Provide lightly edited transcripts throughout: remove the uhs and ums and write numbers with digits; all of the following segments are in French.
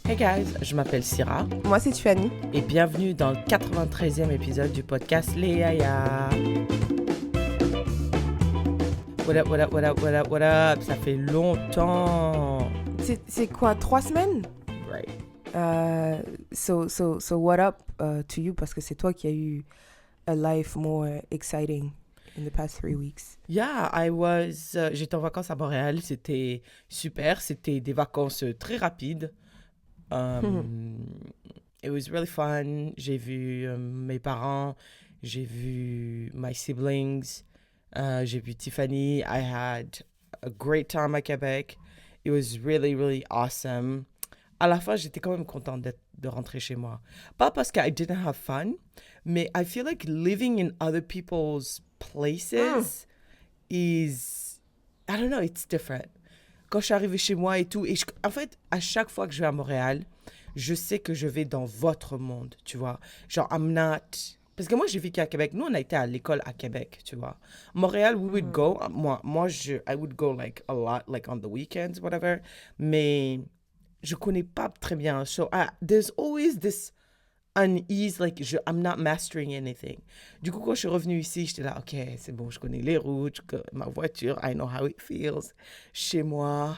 Hey guys, je m'appelle Syrah Moi, c'est Tiffany. et bienvenue dans le 93e épisode du podcast Les Yaya. What up, what up, what up, what up, what up? Ça fait longtemps. C'est quoi, 3 semaines? Right. So what up to you? Parce que c'est toi qui as eu a life more exciting in the past 3 weeks. Yeah, j'étais en vacances à Montréal, c'était super, c'était des vacances très rapides. It was really fun. J'ai vu mes parents, j'ai vu my siblings, j'ai vu Tiffany. I had a great time à Québec. It was really, really awesome. À la fin, j'étais quand même contente de rentrer chez moi. Pas parce que I didn't have fun, mais I feel like living in other people's places is, I don't know, it's different. Quand je suis arrivée chez moi et tout, en fait, à chaque fois que je vais à Montréal, je sais que je vais dans votre monde, tu vois. Genre, I'm not... Parce que moi, j'ai vécu à Québec. Nous, on a été à l'école à Québec, tu vois. Montréal, we would go. I would go like a lot, like on the weekends, whatever. Mais je connais pas très bien. So, there's always this unease, like, I'm not mastering anything. Du coup, quand je suis revenue ici, j'étais là, OK, c'est bon, je connais les routes, ma voiture, I know how it feels. Chez moi.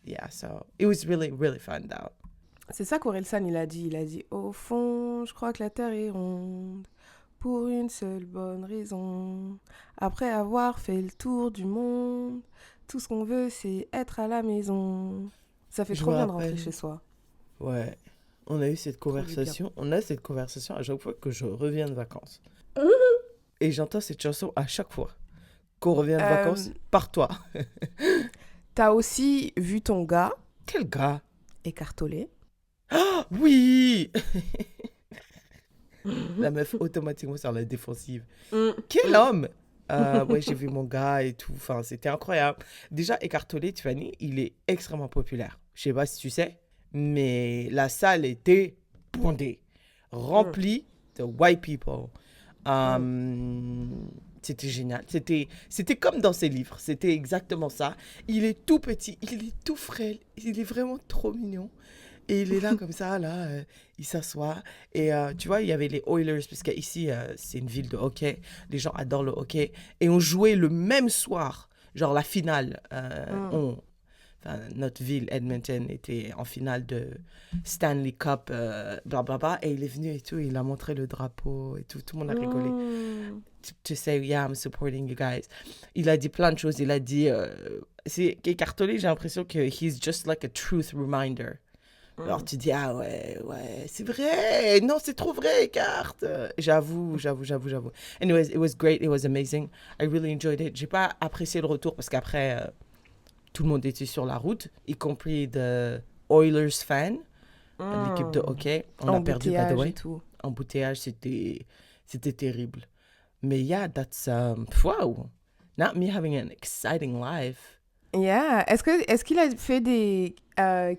Yeah, so it was really, really fun, though. C'est ça qu'Orelsan, il a dit. Il a dit, au fond, je crois que la Terre est ronde. Pour une seule bonne raison. Après avoir fait le tour du monde, tout ce qu'on veut, c'est être à la maison. Ça fait Je trop me bien de rentrer rappelle. chez soi. Ouais. On a eu cette Trop du conversation. On a cette conversation à chaque fois que je reviens de vacances. Et j'entends cette chanson à chaque fois qu'on revient de vacances par toi. T'as aussi vu ton gars Quel gars? écartolé. Oui! La meuf automatiquement sur la défensive. Quel homme! Ouais, j'ai vu mon gars et tout. Enfin, c'était incroyable. Déjà, écartolé, Tiffany, il est extrêmement populaire. Je sais pas si tu sais, mais la salle était bondée, remplie de white people. C'était génial. C'était comme dans ses livres. C'était exactement ça. Il est tout petit, il est tout frêle, il est vraiment trop mignon. Et il est là comme ça, là, il s'assoit. Et tu vois, il y avait les Oilers, parce qu'ici, c'est une ville de hockey. Les gens adorent le hockey. Et on jouait le même soir, genre la finale. Notre ville, Edmonton, était en finale de Stanley Cup, blablabla. Et il est venu et tout, il a montré le drapeau et tout. Tout le monde a rigolé. To say, yeah, I'm supporting you guys. Il a dit plein de choses. Il a dit, c'est écartelé, j'ai l'impression que he's just like a truth reminder. Alors tu dis, ah ouais, c'est vrai, non, c'est trop vrai, carte. J'avoue. Anyways, it was great, it was amazing. I really enjoyed it. J'ai pas apprécié le retour parce qu'après, tout le monde était sur la route, y compris the Oilers fans, l'équipe de hockey. On a perdu, by the way. Et tout. Embouteillage, c'était terrible. Mais yeah, that's, wow. Not me having an exciting life. Yeah. Est-ce qu'il a fait des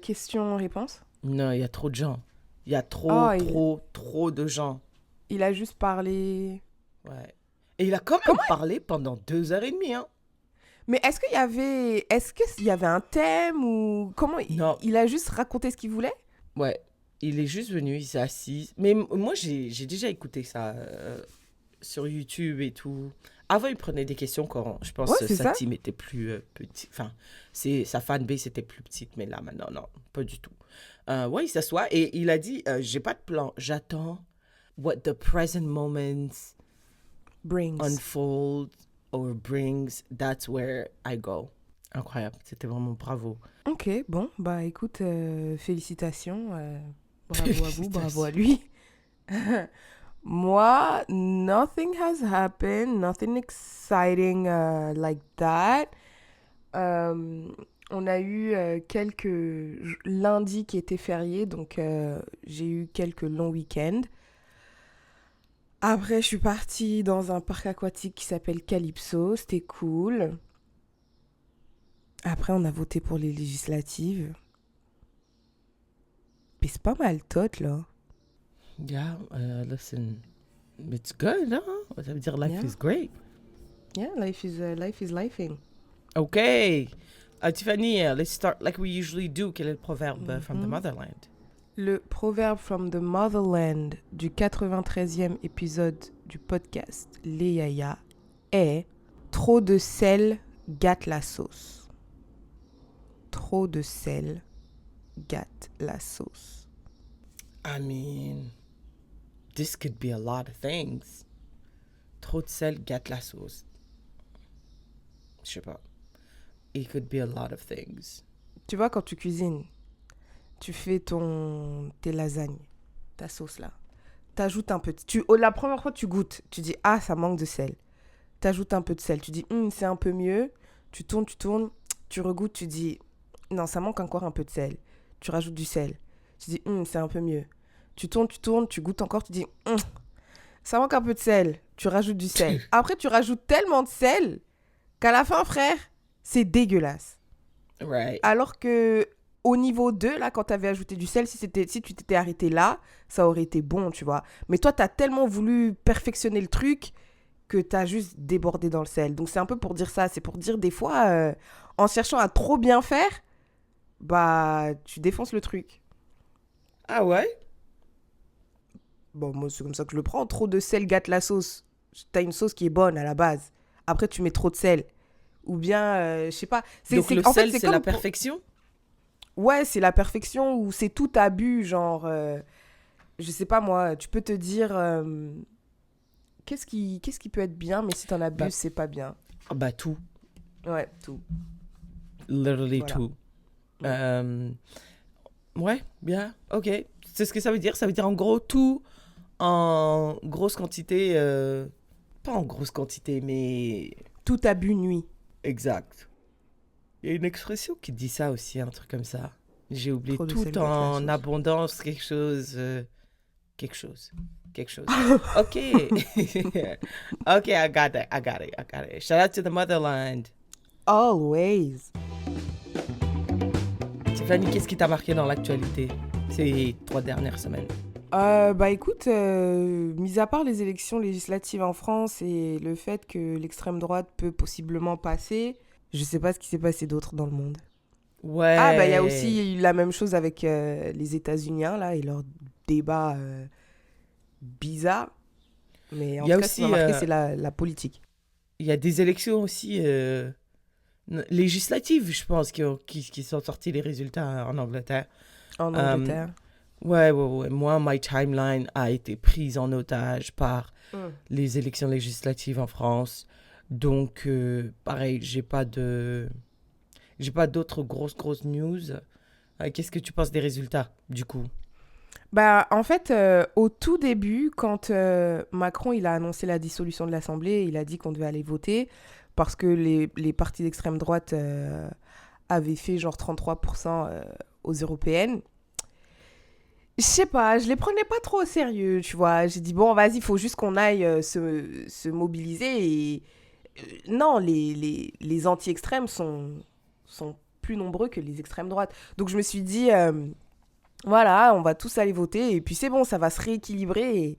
questions-réponses? Non, il y a trop de gens. Il y a trop de gens. Il a juste parlé. Ouais. Et il a quand même parlé pendant 2h30, hein. Mais est-ce qu'il y avait un thème ou comment Non. Il a juste raconté ce qu'il voulait? Ouais. Il est juste venu, il s'est assis. Mais moi, j'ai déjà écouté ça sur YouTube et tout. Avant, il prenait des questions quand, je pense, sa team était plus petite. Enfin, sa fanbase était plus petite. Mais là, maintenant, non, pas du tout. Ouais, il s'assoit et il a dit, j'ai pas de plan. J'attends what the present moments brings. Unfold or brings. That's where I go. Incroyable. C'était vraiment bravo. Ok, bon, bah écoute, félicitations. Bravo à vous, bravo à lui. Moi, nothing has happened, nothing exciting like that. On a eu quelques lundis qui étaient fériés, donc j'ai eu quelques longs week-ends. Après, je suis partie dans un parc aquatique qui s'appelle Calypso, c'était cool. Après, on a voté pour les législatives. Mais c'est pas mal tot, là. Yeah, listen, it's good, hein? Ça veut dire life is great. Yeah, life is lifing. OK. Tiffany, let's start like we usually do. Quel est le proverbe from the motherland? Le proverbe from the motherland du 93e épisode du podcast Les Yaya est « Trop de sel gâte la sauce ». Trop de sel gâte la sauce. I mean, this could be a lot of things. Trop de sel gâte la sauce. Je sais pas. It could be a lot of things. Tu vois, quand tu cuisines, tu fais tes lasagnes, ta sauce là. T'ajoutes un peu. La première fois, tu goûtes. Tu dis, ah, ça manque de sel. T'ajoutes un peu de sel. Tu dis, c'est un peu mieux. Tu tournes. Tu regoutes. Tu dis, non, ça manque encore un peu de sel. Tu rajoutes du sel. Tu dis, c'est un peu mieux. Tu tournes. Tu goûtes encore. Tu dis, ça manque un peu de sel. Tu rajoutes du sel. Après, tu rajoutes tellement de sel qu'à la fin, frère, c'est dégueulasse. Right. Alors que au niveau 2, là, quand tu avais ajouté du sel, si tu t'étais arrêté là, ça aurait été bon, tu vois. Mais toi, tu as tellement voulu perfectionner le truc que tu as juste débordé dans le sel. Donc, c'est un peu pour dire ça. C'est pour dire, des fois, en cherchant à trop bien faire, bah, tu défonces le truc. Ah ouais? Bon, moi, c'est comme ça que je le prends. Trop de sel gâte la sauce. T'as une sauce qui est bonne à la base. Après, tu mets trop de sel. Ou bien, je sais pas. Donc, le sel, c'est la perfection? Ouais, c'est la perfection ou c'est tout abus, genre, je sais pas moi, tu peux te dire, qu'est-ce qui peut être bien, mais si t'en abuses, c'est pas bien. Ah bah tout. Ouais, tout. Literally Voilà. tout. Ouais, bien, ok. C'est ce que ça veut dire. Ça veut dire en gros tout en grosse quantité. Pas en grosse quantité, mais... Tout abus nuit. Exact. Il y a une expression qui dit ça aussi, un truc comme ça. J'ai oublié. Trop de Tout sel gâte la en sauce. abondance, quelque chose. Ok. Ok, I got it. Shout out to the motherland. Always. Tiffany, qu'est-ce qui t'a marqué dans l'actualité ces 3 dernières semaines? Bah écoute, mis à part les élections législatives en France et le fait que l'extrême droite peut possiblement passer, je sais pas ce qui s'est passé d'autre dans le monde. Ouais. Ah bah il y a aussi la même chose avec les États-Unis là et leur débat bizarre. Mais en Il y a tout cas, aussi, ce qui m'a marqué, c'est la politique. Il y a des élections aussi législatives, je pense, qui sont sortis les résultats en Angleterre. En Angleterre. Ouais. Moi, my timeline a été prise en otage par les élections législatives en France. Donc, pareil, j'ai pas d'autres grosses news. Qu'est-ce que tu penses des résultats, du coup? Bah, en fait, au tout début, quand Macron il a annoncé la dissolution de l'Assemblée, il a dit qu'on devait aller voter parce que les partis d'extrême droite avaient fait genre 33% aux européennes. Je sais pas, je les prenais pas trop au sérieux, tu vois. J'ai dit, bon, vas-y, il faut juste qu'on aille se mobiliser. Et non, les anti-extrêmes sont plus nombreux que les extrêmes droites. Donc je me suis dit, voilà, on va tous aller voter. Et puis c'est bon, ça va se rééquilibrer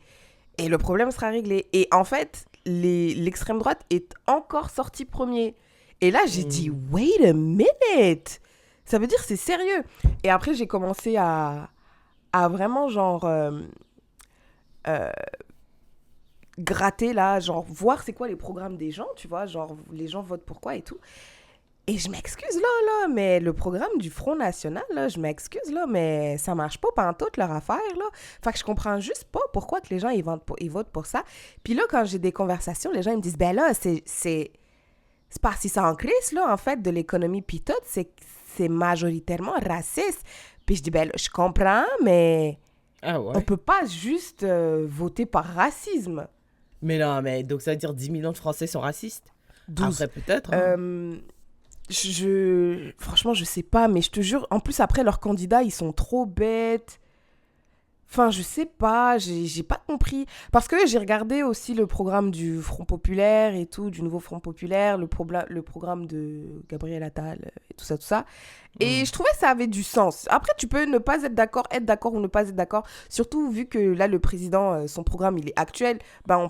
et le problème sera réglé. Et en fait, l'extrême droite est encore sortie premier. Et là, j'ai dit, wait a minute! Ça veut dire c'est sérieux. Et après, j'ai commencé à vraiment genre gratter là, genre voir c'est quoi les programmes des gens, tu vois, genre les gens votent pourquoi et tout. Et je m'excuse là, mais le programme du Front National, là, je m'excuse là, mais ça marche pas pantoute leur affaire là. Fait que je comprends juste pas pourquoi que les gens ils votent pour ça. Puis là, quand j'ai des conversations, les gens ils me disent, ben là, c'est pas si ça en crise là, en fait, de l'économie pis tout, c'est majoritairement raciste. Puis je dis, ben là, je comprends, mais on peut pas juste voter par racisme. Mais non, mais donc ça veut dire 10 millions de Français sont racistes? 12. Après, peut-être. Franchement, je sais pas, mais je te jure, en plus, après, leurs candidats, ils sont trop bêtes. Enfin, je sais pas, j'ai pas compris. Parce que j'ai regardé aussi le programme du Front Populaire et tout, du nouveau Front Populaire, le programme de Gabriel Attal et tout ça, tout ça. Et Mm. je trouvais que ça avait du sens. Après, tu peux ne pas être d'accord ou ne pas être d'accord. Surtout vu que là, le président, son programme, il est actuel. Ben,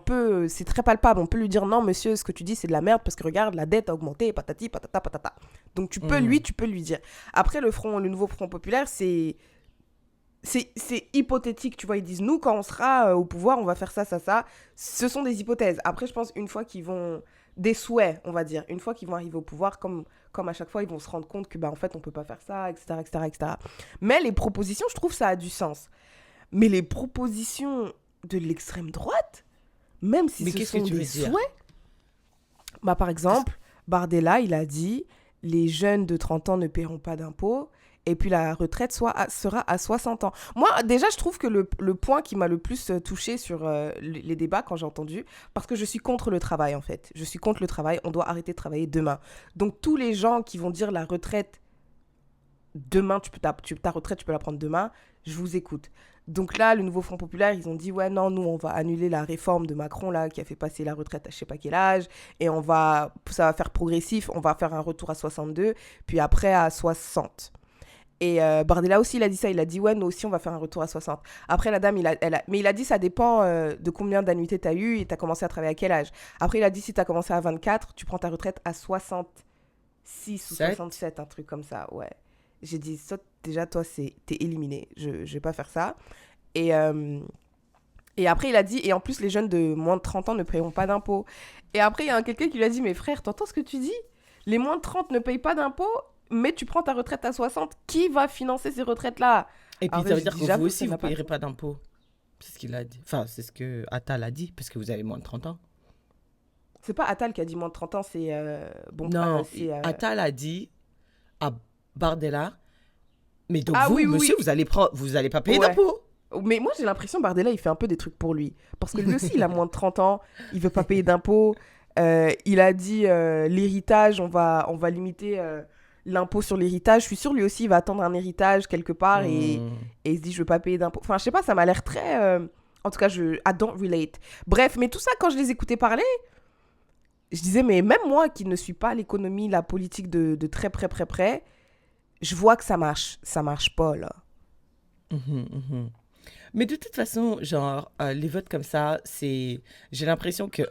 c'est très palpable. On peut lui dire non, monsieur, ce que tu dis, c'est de la merde parce que regarde, la dette a augmenté, patati, patata, patata. Donc, Mm. tu peux lui dire. Après, le nouveau Front Populaire, c'est hypothétique, tu vois. Ils disent, nous, quand on sera au pouvoir, on va faire ça, ça, ça. Ce sont des hypothèses. Après, je pense, une fois qu'ils vont... Des souhaits, on va dire. Une fois qu'ils vont arriver au pouvoir, comme à chaque fois, ils vont se rendre compte que, bah, en fait, on peut pas faire ça, etc., etc., etc. Mais les propositions, je trouve, ça a du sens. Mais les propositions de l'extrême droite, même si Mais ce qu'est-ce que sont tu des veux dire? souhaits, bah, par Qu'est-ce- exemple, Bardella, il a dit les jeunes de 30 ans ne paieront pas d'impôts et puis la retraite sera à 60 ans. Moi, déjà, je trouve que le point qui m'a le plus touché sur les débats quand j'ai entendu, parce que je suis contre le travail en fait. Je suis contre le travail, on doit arrêter de travailler demain. Donc tous les gens qui vont dire la retraite demain, ta retraite, tu peux la prendre demain, je vous écoute. Donc là, le nouveau Front Populaire, ils ont dit, ouais, non, nous, on va annuler la réforme de Macron, là, qui a fait passer la retraite à je sais pas quel âge, et ça va faire progressif, on va faire un retour à 62, puis après à 60. Et Bardella aussi, il a dit ça, il a dit, ouais, nous aussi, on va faire un retour à 60. Après, la dame, mais il a dit, ça dépend de combien d'annuités tu as eu et tu as commencé à travailler à quel âge. Après, il a dit, si tu as commencé à 24, tu prends ta retraite à 66 ou 7? 67, un truc comme ça, ouais. J'ai dit, ça, déjà, toi, t'es éliminé. Je vais pas faire ça. Et, euh, et après, il a dit, et en plus, les jeunes de moins de 30 ans ne paieront pas d'impôts. Et après, il y a quelqu'un qui lui a dit, mais frère, t'entends ce que tu dis? Les moins de 30 ne payent pas d'impôts, mais tu prends ta retraite à 60. Qui va financer ces retraites-là? Et puis Alors, ça veut j'ai dire dit, que vous j'avoue, ça aussi, vous n'a ne pas de payerez sens. pas d'impôts. C'est ce qu'il a dit. Enfin, c'est ce que Attal a dit, parce que vous avez moins de 30 ans. C'est pas Attal qui a dit moins de 30 ans, Non, c'est Attal a dit à Bardella, mais donc ah vous, oui, oui, monsieur, oui. vous allez pas payer Ouais. d'impôts. Mais moi, j'ai l'impression Bardella, il fait un peu des trucs pour lui. Parce que lui aussi, il a moins de 30 ans, il veut pas payer d'impôts. Il a dit l'héritage, on va limiter l'impôt sur l'héritage. Je suis sûre, lui aussi, il va attendre un héritage quelque part Hmm. et il se dit, je veux pas payer d'impôts. Enfin, je sais pas, ça m'a l'air très... En tout cas, I don't relate. Bref, mais tout ça, quand je les écoutais parler, je disais, mais même moi qui ne suis pas l'économie, la politique de très près, près, près, je vois que ça marche. Ça marche pas, là. Mhm, mhm. Mais de toute façon, genre, les votes comme ça, c'est... J'ai l'impression que...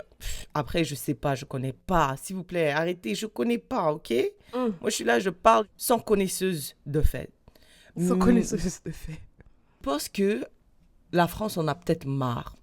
après, je sais pas, je connais pas. S'il vous plaît, arrêtez, je connais pas, ok? Hum, Moi, je suis là, je parle sans connaisseuse de fait. Sans Hmm, connaissance de fait. je pense que la France en a peut-être marre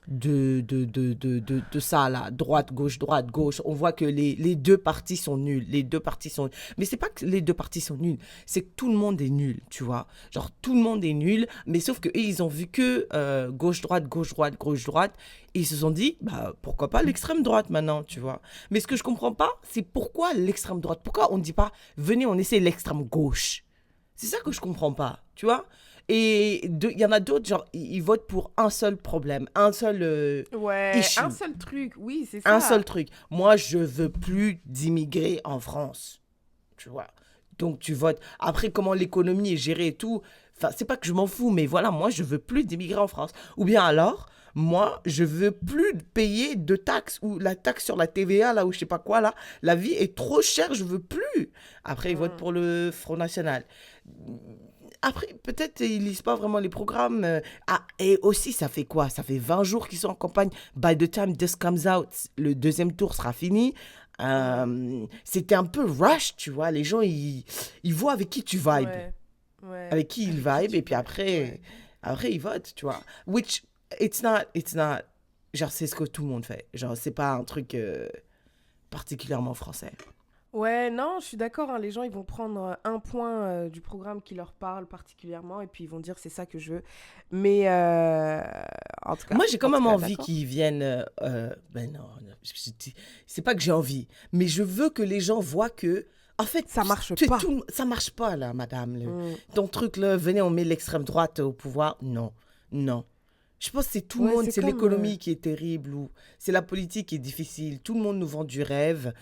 de ça, là. Droite, gauche, droite, gauche. On voit que les deux partis sont nuls. Les deux partis sont... Mais c'est pas que les deux partis sont nuls, c'est que tout le monde est nul, tu vois. Genre, tout le monde est nul, mais sauf que eux, ils ont vu que gauche, droite, gauche, droite, gauche, droite. Et ils se sont dit, bah, pourquoi pas l'extrême droite maintenant, tu vois. Mais ce que je comprends pas, c'est pourquoi l'extrême droite. Pourquoi on ne dit pas, venez, on essaie l'extrême gauche. C'est ça que je comprends pas, tu vois. Et il y en a d'autres, genre, ils votent pour un seul problème, un seul Ouais, issue, un seul truc, oui, c'est un ça. seul truc. Moi, je veux plus d'immigrés en France, tu vois. Donc, tu votes. Après, comment l'économie est gérée et tout, enfin, c'est pas que je m'en fous, mais voilà, moi, je veux plus d'immigrés en France. Ou bien alors, moi, je veux plus payer de taxes ou la taxe sur la TVA, là, ou je sais pas quoi, là. La vie est trop chère, je veux plus. Après, ils votent Mm. pour le Front National. Après, peut-être ils lisent pas vraiment les programmes. Ah, et aussi, ça fait quoi? Ça fait 20 jours qu'ils sont en campagne. By the time this comes out, le deuxième tour sera fini. C'était un peu rush, tu vois. Les gens, ils voient avec qui tu vibes. Ouais, ouais. Avec qui ils Avec qui vibent. tu Et puis vas? Ouais. après ils votent, tu vois. Which, it's not. Genre, c'est ce que tout le monde fait. Genre, c'est pas un truc particulièrement français. Ouais, non, je suis d'accord, hein, les gens, ils vont prendre un point du programme qui leur parle particulièrement et puis ils vont dire c'est ça que je veux. Mais Moi, j'ai quand en tout même cas, envie d'accord. qu'ils viennent. Ben non, non, c'est pas que j'ai envie, mais je veux que les gens voient que, en fait, Ça marche pas. ça marche pas là, madame. Mm. Ton truc là, venez, on met l'extrême droite au pouvoir. Non, non. Je pense que c'est tout le Ouais, monde, c'est c'est comme... l'économie qui est terrible ou c'est la politique qui est difficile. Tout le monde nous vend du rêve.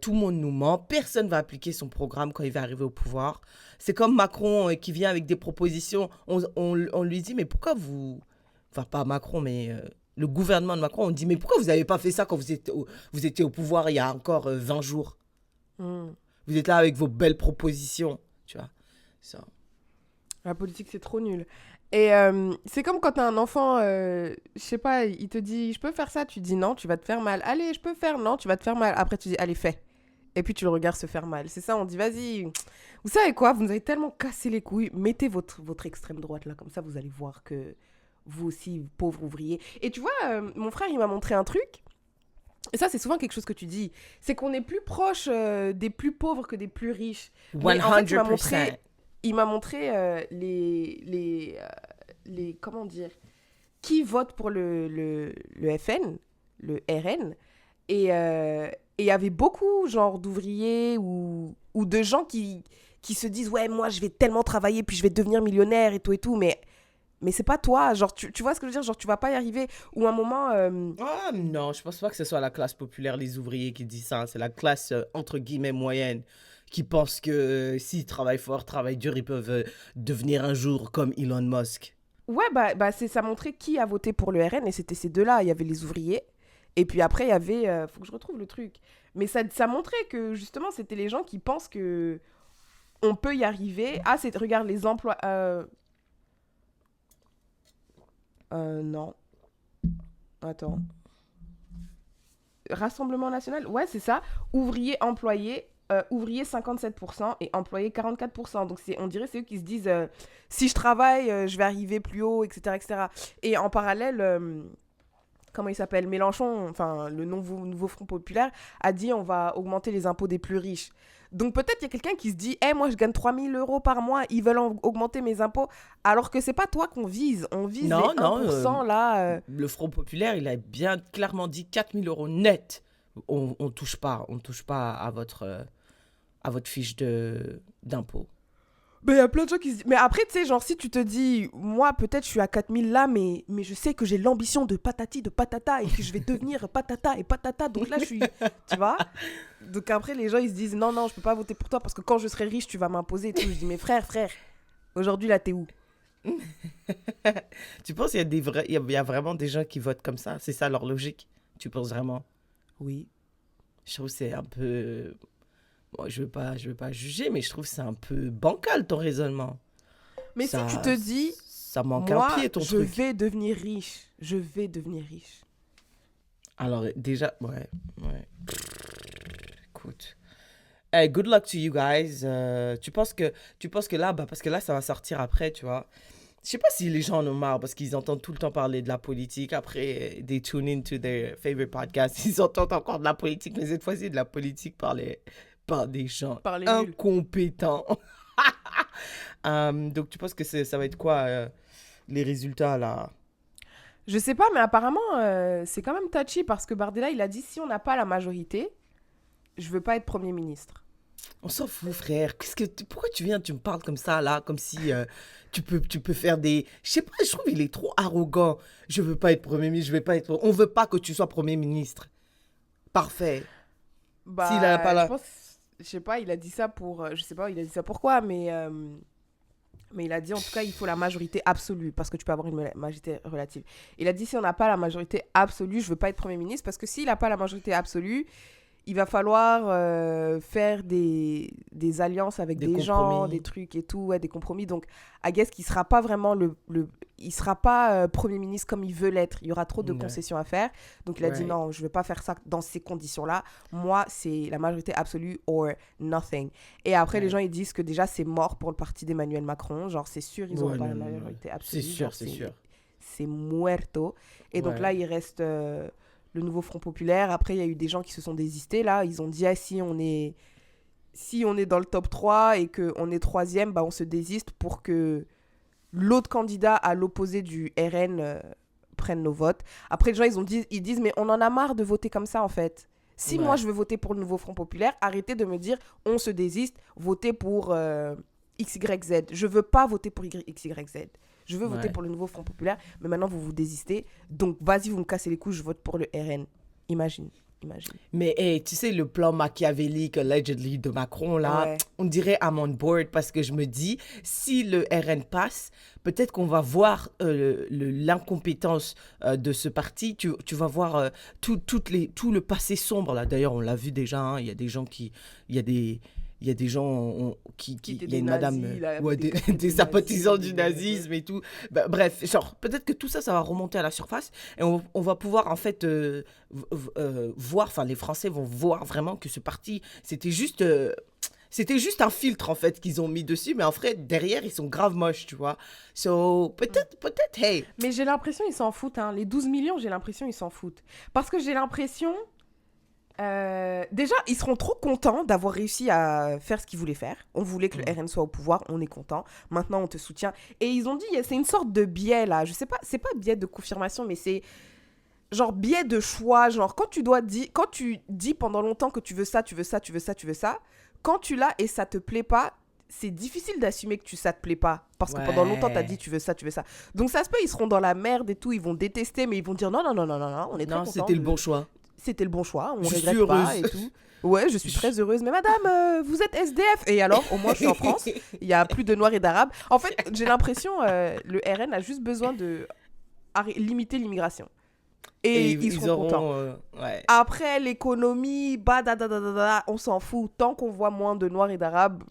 Tout le monde nous ment. Personne ne va appliquer son programme quand il va arriver au pouvoir. C'est comme Macron qui vient avec des propositions. On lui dit, mais pourquoi vous... Enfin, pas Macron, mais le gouvernement de Macron, on dit, mais pourquoi vous n'avez pas fait ça quand vous étiez au pouvoir il y a encore 20 jours? Vous êtes là avec vos belles propositions, tu vois. Ça. La politique, c'est trop nul. Et c'est comme quand t'as un enfant, je sais pas, il te dit, je peux faire ça, tu dis non, tu vas te faire mal. Allez, je peux faire, non, tu vas te faire mal. Après, tu dis, allez, fais. Et puis, tu le regardes se faire mal. C'est ça, on dit, vas-y. Vous savez quoi, vous nous avez tellement cassé les couilles. Mettez votre extrême droite là, comme ça, vous allez voir que vous aussi, pauvre ouvrier. Et tu vois, mon frère, il m'a montré un truc. Et ça, c'est souvent quelque chose que tu dis. C'est qu'on est plus proche des plus pauvres que des plus riches. Mais en fait, 100%. il m'a montré comment dire, qui vote pour le FN, le RN. Et il y avait beaucoup, genre, d'ouvriers ou de gens qui se disent, ouais, moi, je vais tellement travailler, puis je vais devenir millionnaire et tout, mais c'est pas toi. Genre, tu vois ce que je veux dire? Genre, tu vas pas y arriver. Ou un moment... Ah non, je pense pas que ce soit la classe populaire, les ouvriers qui disent ça. C'est la classe, entre guillemets, moyenne, qui pense que s'ils travaillent fort, travaillent dur, ils peuvent devenir un jour comme Elon Musk. Ouais, ça montrait qui a voté pour le RN, et c'était ces deux-là. Il y avait les ouvriers, et puis après, il y avait... faut que je retrouve le truc. Mais ça montrait que, justement, c'était les gens qui pensent que on peut y arriver. Ah, regarde, les emplois... non. Attends. Rassemblement national, ouais, c'est ça. Ouvriers, employés, ouvriers 57% et employés 44%. Donc on dirait c'est eux qui se disent si je travaille, je vais arriver plus haut, etc. etc. Et en parallèle, comment il s'appelle, Mélenchon, enfin le nouveau Front Populaire, a dit on va augmenter les impôts des plus riches. Donc peut-être il y a quelqu'un qui se dit hey, moi je gagne 3 000 € par mois, ils veulent augmenter mes impôts, alors que c'est pas toi qu'on vise, on vise Non, les 1% là. Le Front Populaire, il a bien clairement dit 4 000 € net. On touche pas à votre fiche d'impôt. Mais il y a plein de gens qui se disent... Mais après, tu sais, genre, si tu te dis, moi, peut-être, je suis à 4000 là, mais je sais que j'ai l'ambition de patati, de patata, et que je vais devenir patata et patata, donc là, je suis... Tu vois? Donc après, les gens, ils se disent, non, je peux pas voter pour toi, parce que quand je serai riche, tu vas m'imposer et tout. Je dis, mais frère, aujourd'hui, là, t'es où? Tu penses qu'il y a vraiment des gens qui votent comme ça? C'est ça leur logique? Tu penses vraiment? Oui. Je trouve que c'est un peu... Bon, je veux pas juger, mais je trouve que c'est un peu bancal ton raisonnement. Mais Ça, si tu te dis, ça manque un moi, pied ton je truc. vais devenir riche, je vais devenir riche. Alors déjà, ouais. Écoute. Hey, good luck to you guys. Tu penses que là, parce que là, ça va sortir après, tu vois. Je sais pas si les gens en ont marre parce qu'ils entendent tout le temps parler de la politique. Après, they tune into their favorite podcast. Ils entendent encore de la politique, mais cette fois-ci, de la politique par des gens Par les nuls. incompétents. Donc, tu penses que ça va être quoi les résultats là? Je sais pas, mais apparemment, c'est quand même touchy, parce que Bardella, il a dit, si on n'a pas la majorité, je veux pas être Premier ministre. On s'en fout, frère. Pourquoi tu me parles comme ça, là, comme si tu peux faire des... Je sais pas, je trouve qu'il est trop arrogant. Je veux pas être Premier ministre, je vais pas être... On veut pas que tu sois Premier ministre. Parfait. S'il a pas Je la... pense, je sais pas, il a dit ça pour... je sais pas, il a dit ça pourquoi, mais il a dit, en tout cas, il faut la majorité absolue, parce que tu peux avoir une majorité relative. Il a dit, si on n'a pas la majorité absolue, je veux pas être Premier ministre, parce que s'il n'a pas la majorité absolue, il va falloir faire des alliances avec des gens, des trucs et tout, ouais, des compromis. Donc, I guess qu'il sera pas vraiment il sera pas Premier ministre comme il veut l'être. Il y aura trop de concessions à faire. Donc, il a dit non, je veux pas faire ça dans ces conditions-là. Moi, c'est la majorité absolue or nothing. Et après, les gens, ils disent que déjà, c'est mort pour le parti d'Emmanuel Macron. Genre, c'est sûr, ils n'auront pas la majorité absolue. C'est sûr. C'est muerto. Et donc là, il reste... le nouveau Front Populaire. Après, il y a eu des gens qui se sont désistés, là. Ils ont dit, si on est dans le top 3 et qu'on est 3e, on se désiste pour que l'autre candidat à l'opposé du RN prenne nos votes. Après, les gens, ils disent, mais on en a marre de voter comme ça, en fait. Si moi, je veux voter pour le nouveau Front Populaire, arrêtez de me dire, on se désiste, votez pour XYZ. Je veux pas voter pour XYZ. Je veux voter pour le nouveau Front Populaire, mais maintenant, vous vous désistez. Donc, vas-y, vous me cassez les couilles, je vote pour le RN. Imagine. imagine. Mais hey, tu sais, le plan machiavélique, allegedly, de Macron, là, Ouais. on dirait I'm on board parce que je me dis, si le RN passe, peut-être qu'on va voir l'incompétence de ce parti. Tu vas voir tout le passé sombre, là. D'ailleurs, on l'a vu déjà, hein, il y a des gens qui... Il y a des... Il y a des gens Qui étaient il y a des une madame, nazis, là, ouais, des cafés des de sympathisants nazis, du nazisme et tout. Bah, bref, genre, peut-être que tout ça, ça va remonter à la surface et on va pouvoir, en fait, voir, enfin, les Français vont voir vraiment que ce parti, c'était juste un filtre, en fait, qu'ils ont mis dessus, mais en fait, derrière, ils sont grave moches, tu vois. So, peut-être, hey. Mais j'ai l'impression ils s'en foutent. Hein. Les 12 millions, j'ai l'impression ils s'en foutent. Parce que j'ai l'impression... déjà, ils seront trop contents d'avoir réussi à faire ce qu'ils voulaient faire. On voulait que le RN soit au pouvoir, on est content. Maintenant, on te soutient. Et ils ont dit, c'est une sorte de biais là. Je sais pas, c'est pas biais de confirmation, mais c'est genre biais de choix. Genre quand tu dis pendant longtemps que tu veux ça, tu veux ça, tu veux ça, tu veux ça. Quand tu l'as et ça te plaît pas, c'est difficile d'assumer que ça te plaît pas. Parce que pendant longtemps, t'as dit tu veux ça, tu veux ça. Donc ça se peut, ils seront dans la merde et tout. Ils vont détester, mais ils vont dire non, non, non, non, non, non. On est très Non, contents c'était le bon choix. C'était le bon choix, on Je regrette suis pas heureuse. et tout. Ouais, je suis très heureuse. Mais madame, vous êtes SDF. Et alors, au moins, je suis en France. Il y a plus de Noirs et d'Arabes. En fait, j'ai l'impression le RN a juste besoin de limiter l'immigration. Et ils seront contents. Ouais. Après, l'économie, on s'en fout. Tant qu'on voit moins de Noirs et d'Arabes,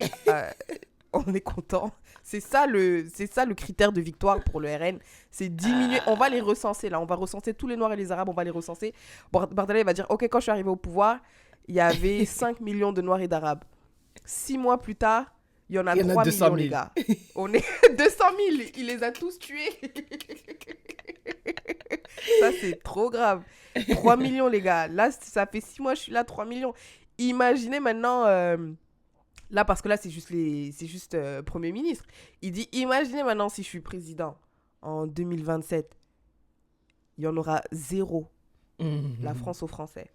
on est content. C'est ça le critère de victoire pour le RN. C'est diminuer. On va les recenser là. On va recenser tous les Noirs et les Arabes. On va les recenser. Bardella, il va dire ok, quand je suis arrivé au pouvoir, il y avait 5 millions de Noirs et d'Arabes. 6 mois plus tard, il y en a 3 millions, les gars. On est 200 000. Il les a tous tués. Ça, c'est trop grave. 3 millions, les gars. Là, ça fait 6 mois, je suis là, 3 millions. Imaginez maintenant... Là, parce que là, c'est juste Premier ministre. Il dit, imaginez maintenant si je suis président en 2027. Il y en aura 0. La France aux Français.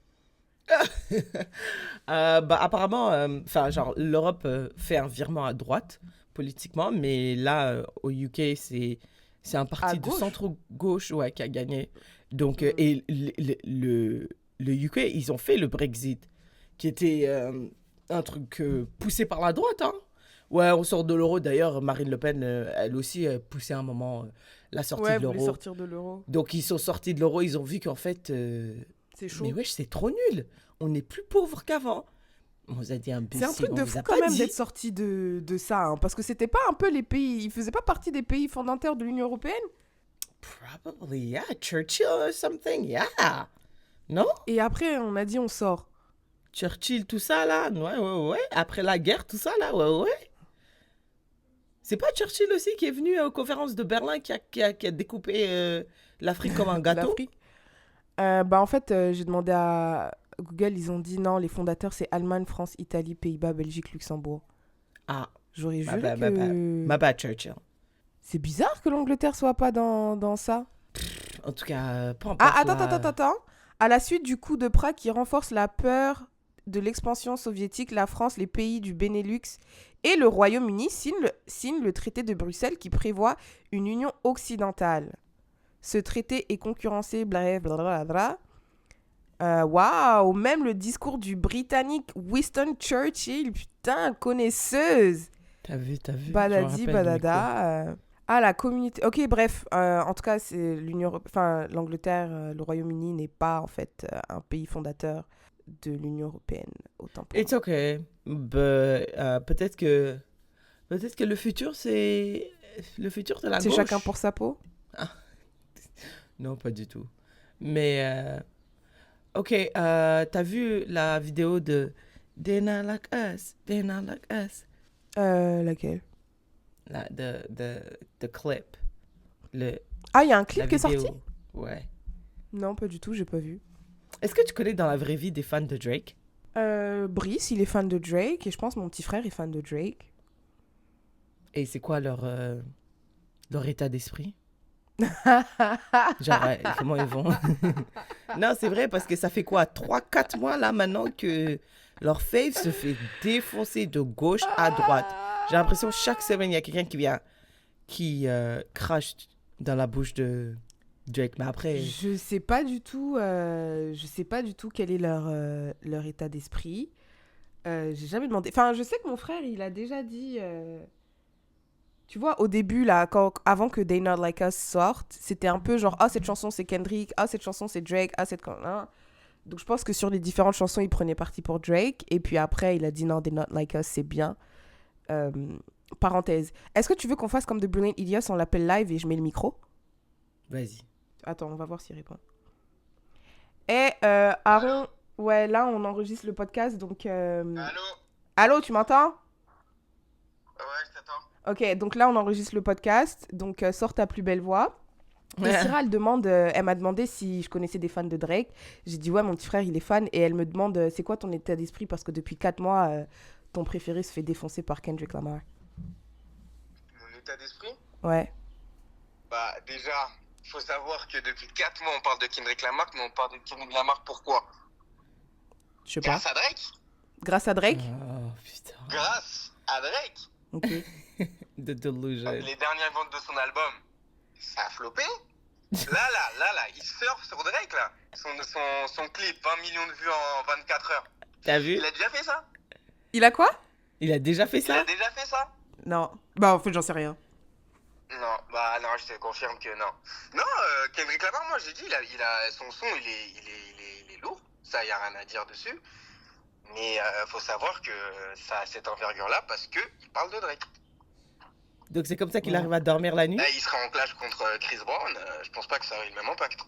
Apparemment, genre, l'Europe fait un virement à droite, politiquement, mais là, au UK, c'est un parti de centre-gauche qui a gagné. Donc, et le UK, ils ont fait le Brexit, qui était... un truc poussé par la droite, hein. Ouais, on sort de l'euro. D'ailleurs, Marine Le Pen, elle aussi, poussait à un moment la sortie de l'euro. Ouais, sortir de l'euro. Donc, ils sont sortis de l'euro. Ils ont vu qu'en fait... c'est chaud. Mais wesh, c'est trop nul. On est plus pauvres qu'avant. On vous a dit un peu. C'est un truc de fou quand même d'être sorti de ça. Hein, parce que c'était pas un peu les pays... Ils faisaient pas partie des pays fondateurs de l'Union européenne. Probably, yeah. Churchill or something, yeah. Non? Et après, on a dit on sort. Churchill, tout ça, là. Ouais. Après la guerre, tout ça, là. Ouais. C'est pas Churchill aussi qui est venu aux conférences de Berlin qui a découpé l'Afrique comme un gâteau? L'Afrique. En fait, j'ai demandé à Google, ils ont dit non, les fondateurs, c'est Allemagne, France, Italie, Pays-Bas, Belgique, Luxembourg. Ah. J'aurais juré que... Ma bad, Churchill. C'est bizarre que l'Angleterre soit pas dans ça. En tout cas, pas en attends. À la suite du coup de Prague qui renforce la peur de l'expansion soviétique, la France, les pays du Benelux et le Royaume-Uni signent le traité de Bruxelles qui prévoit une union occidentale. Ce traité est concurrencé, blablabla. Waouh, même le discours du Britannique Winston Churchill, putain, connaisseuse. T'as vu. Badadi, badada. La communauté. Ok, bref. En tout cas, c'est l'Angleterre, le Royaume-Uni n'est pas en fait un pays fondateur de l'Union européenne. Autant pour It's okay. Peut-être que le futur, c'est le futur de la gauche. C'est chacun pour sa peau. Non, pas du tout. Mais ok, t'as vu la vidéo de They're Not Like Us, They're Not Like Us? Laquelle? The clip. Il y a un clip qui est sorti? Ouais. Non, pas du tout, j'ai pas vu. Est-ce que tu connais dans la vraie vie des fans de Drake? Brice, il est fan de Drake, et je pense mon petit frère est fan de Drake. Et c'est quoi leur état d'esprit? Genre, comment ils vont? Non, c'est vrai, parce que ça fait quoi? 3-4 mois là maintenant que leur fave se fait défoncer de gauche à droite. J'ai l'impression chaque semaine, il y a quelqu'un qui vient, qui crache dans la bouche de Drake, mais après... Je sais pas du tout, quel est leur état d'esprit. J'ai jamais demandé. Enfin, je sais que mon frère, il a déjà dit. Tu vois, au début, là, avant que They Not Like Us sorte, c'était un peu genre, ah, cette chanson c'est Kendrick, ah, cette chanson c'est Drake, ah, cette. Hein. Donc je pense que sur les différentes chansons, il prenait parti pour Drake. Et puis après, il a dit non, They Not Like Us, c'est bien. Euh, Parenthèse. Est-ce que tu veux qu'on fasse comme The Brilliant Idiots, on l'appelle live et je mets le micro? Vas-y. Attends, on va voir s'il répond. Et Aaron, ouais, là, on enregistre le podcast, donc... Allô? Allô, tu m'entends? Ouais, je t'attends. Ok, donc là, on enregistre le podcast, donc sors ta plus belle voix. Et Syrah, elle m'a demandé si je connaissais des fans de Drake. J'ai dit, ouais, mon petit frère, il est fan. Et elle me demande, c'est quoi ton état d'esprit? Parce que depuis 4 mois, ton préféré se fait défoncer par Kendrick Lamar. Mon état d'esprit? Ouais. Bah, déjà, il faut savoir que depuis 4 mois, on parle de Kendrick Lamar, mais on parle de Kendrick Lamar pourquoi? Je sais pas. Grâce à Drake? Grâce à Drake? Oh, putain. Grâce à Drake? Ok. The delusion. Les dernières ventes de son album, ça a floppé. Là, il surfe sur Drake, là. Son clip, 20 millions de vues en 24 heures. T'as vu? Il a déjà fait ça? Il a quoi? Il a déjà fait Il ça? a déjà fait ça? Non. Bah, en fait, j'en sais rien. Non, bah non, je te confirme que non. Non, Kendrick Lamar, moi j'ai dit, son son, il est lourd. Ça, y a rien à dire dessus. Mais faut savoir que ça a cette envergure-là parce que il parle de Drake. Donc c'est comme ça qu'il arrive à dormir la nuit? Là, il sera en clash contre Chris Brown. Je pense pas que ça ait le même impact.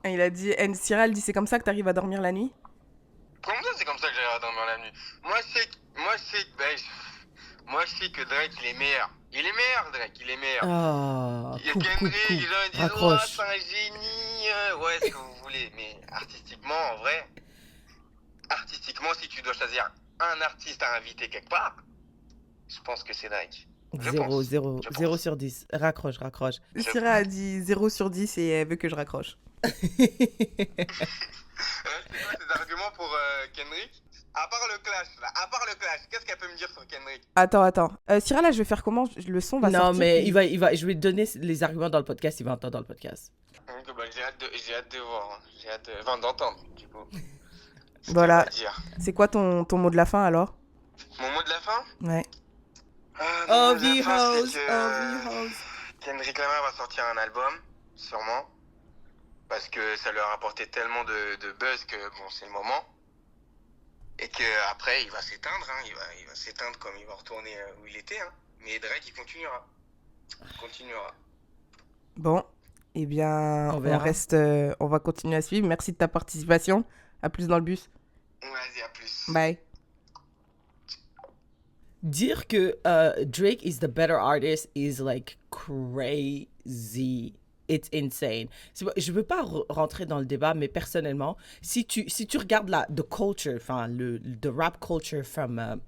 Et il a dit, Syrah, elle dit, c'est comme ça que t'arrives à dormir la nuit? Comment ça, c'est comme ça que j'arrive à dormir la nuit? Moi, je sais que Drake, il est meilleur. Il est meilleur, Drake, il est meilleur. Oh, Il y a coupe, Kendrick, les gens disent, oh, raccroche. c'est un génie. Ouais, ce que vous voulez. Mais artistiquement, en vrai, si tu dois choisir un artiste à inviter quelque part, je pense que c'est Drake. 0 sur 10. Raccroche. Syrah a dit 0 sur 10 et elle veut que je raccroche. C'est quoi tes arguments pour Kendrick? À part le clash, qu'est-ce qu'elle peut me dire sur Kendrick? Attends. Syrah, là, je vais faire comment? Le son va sortir. Non, mais puis- il va, je vais te donner les arguments dans le podcast, il va entendre dans le podcast. Donc, bah, j'ai hâte de voir. Enfin, d'entendre, du coup. Voilà. Ce qu'il va dire. C'est quoi ton mot de la fin, alors? Mon mot de la fin? Ouais. Mon Oh, mot de la fin, c'est que hoes. Kendrick Lamar va sortir un album, sûrement. Parce que ça lui a rapporté tellement de buzz que bon, c'est le moment. Et qu'après, il va s'éteindre. Hein. Il va s'éteindre comme il va retourner où il était. Hein. Mais Drake, il continuera. Bon. Eh bien, On verra. on va continuer à suivre. Merci de ta participation. À plus dans le bus. Vas-y, à plus. Bye. Dire que Drake is the better artist is like crazy. It's insane. Je veux pas rentrer dans le débat, mais personnellement, si tu regardes the culture, enfin the rap culture from an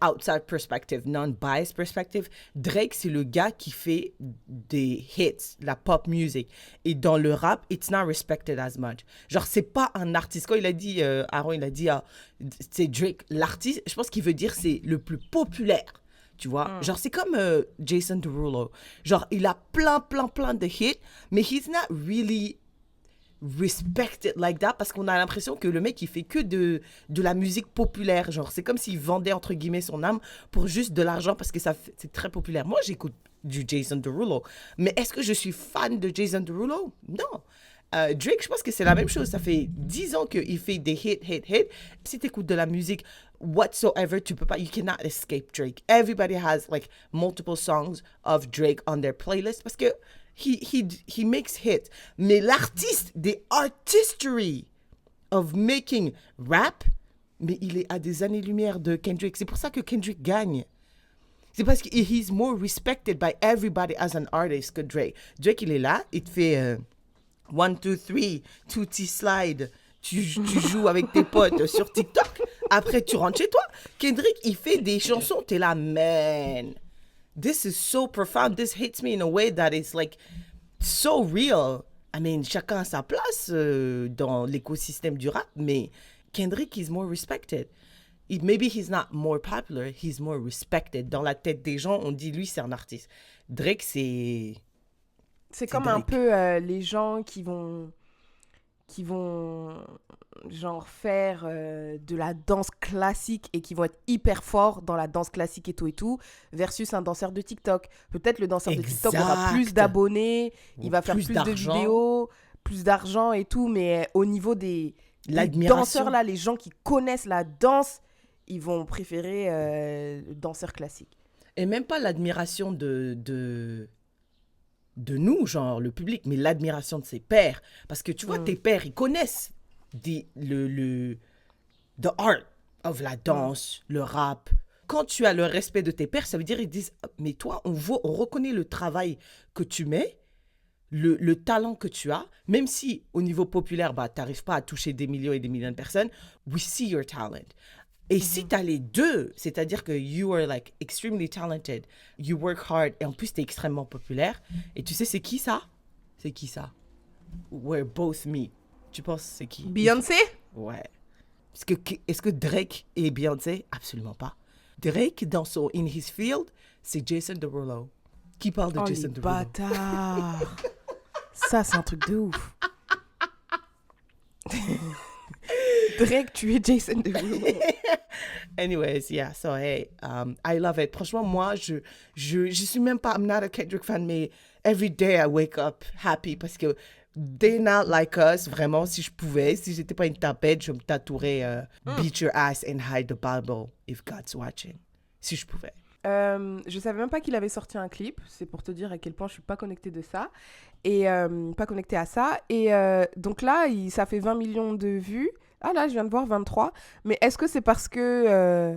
outside perspective, non-biased perspective, Drake c'est le gars qui fait des hits, la pop music. Et dans le rap, it's not respected as much. Genre c'est pas un artiste. Quand il a dit Aaron, il a dit c'est Drake l'artiste. Je pense qu'il veut dire c'est le plus populaire. Tu vois, genre c'est comme Jason Derulo. Genre il a plein de hits, mais he's not really respected like that parce qu'on a l'impression que le mec il fait que de la musique populaire. Genre c'est comme s'il vendait entre guillemets son âme pour juste de l'argent parce que c'est très populaire. Moi j'écoute du Jason Derulo, mais est-ce que je suis fan de Jason Derulo? Non. Drake, je pense que c'est la même chose. Ça fait 10 ans qu'il fait des hits. Si tu écoutes de la musique whatsoever, tu peux pas, you cannot escape Drake. Everybody has like multiple songs of Drake on their playlist parce que he makes hits. Mais l'artiste, the artistry of making rap, mais il est à des années-lumière de Kendrick. C'est pour ça que Kendrick gagne. C'est parce que he's more respected by everybody as an artist que Drake. Drake, il est là, il te fait 1, 2, 3, tutti slide. Tu joues avec tes potes sur TikTok. Après, tu rentres chez toi. Kendrick, il fait des chansons. T'es là, man. This is so profound. This hits me in a way that is like so real. I mean, chacun a sa place dans l'écosystème du rap, mais Kendrick is more respected. Maybe he's not more popular, he's more respected. Dans la tête des gens, on dit lui, c'est un artiste. Drake, c'est C'est comme un Drake. peu les gens qui vont genre faire de la danse classique et qui vont être hyper forts dans la danse classique et tout, versus un danseur de TikTok. Peut-être le danseur de TikTok aura plus Exact. d'abonnés, il va faire plus de d'argent. vidéos, plus d'argent et tout, mais au niveau des L'admiration. danseurs là, les gens qui connaissent la danse, ils vont préférer le danseur classique. Et même pas l'admiration de nous, genre le public, mais l'admiration de ses pairs. Parce que tu vois, tes pairs, ils connaissent the art of la danse, le rap. Quand tu as le respect de tes pairs, ça veut dire ils disent, mais toi, on reconnaît le travail que tu mets, le talent que tu as, même si au niveau populaire, bah, tu n'arrives pas à toucher des millions et des millions de personnes, we see your talent. Et si tu as les deux, c'est-à-dire que you are like extremely talented, you work hard, et en plus tu es extrêmement populaire, et tu sais c'est qui ça? C'est qui ça? We're both me. Tu penses c'est qui? Beyoncé? Ouais. Est-ce que Drake et Beyoncé? Absolument pas. Drake, dans son In His Field, c'est Jason Derulo. Qui parle de Oh Jason les Derulo? bâtards. Ça, c'est un truc de ouf. Drake, tu es Jason Derulo. Anyways, yeah, so hey, I love it. Franchement, moi, je suis même pas, I'm not a Kendrick fan, mais every day I wake up happy parce que They Not Like Us, vraiment, si je pouvais, si j'étais pas une tapette, je me tatouerais Beat Your Ass and Hide the Bible if God's watching. Si je pouvais. Je savais même pas qu'il avait sorti un clip. C'est pour te dire à quel point je suis pas connectée de ça. Et pas connectée à ça. Et donc là, ça fait 20 millions de vues. Ah là, je viens de voir 23. Mais est-ce que c'est parce que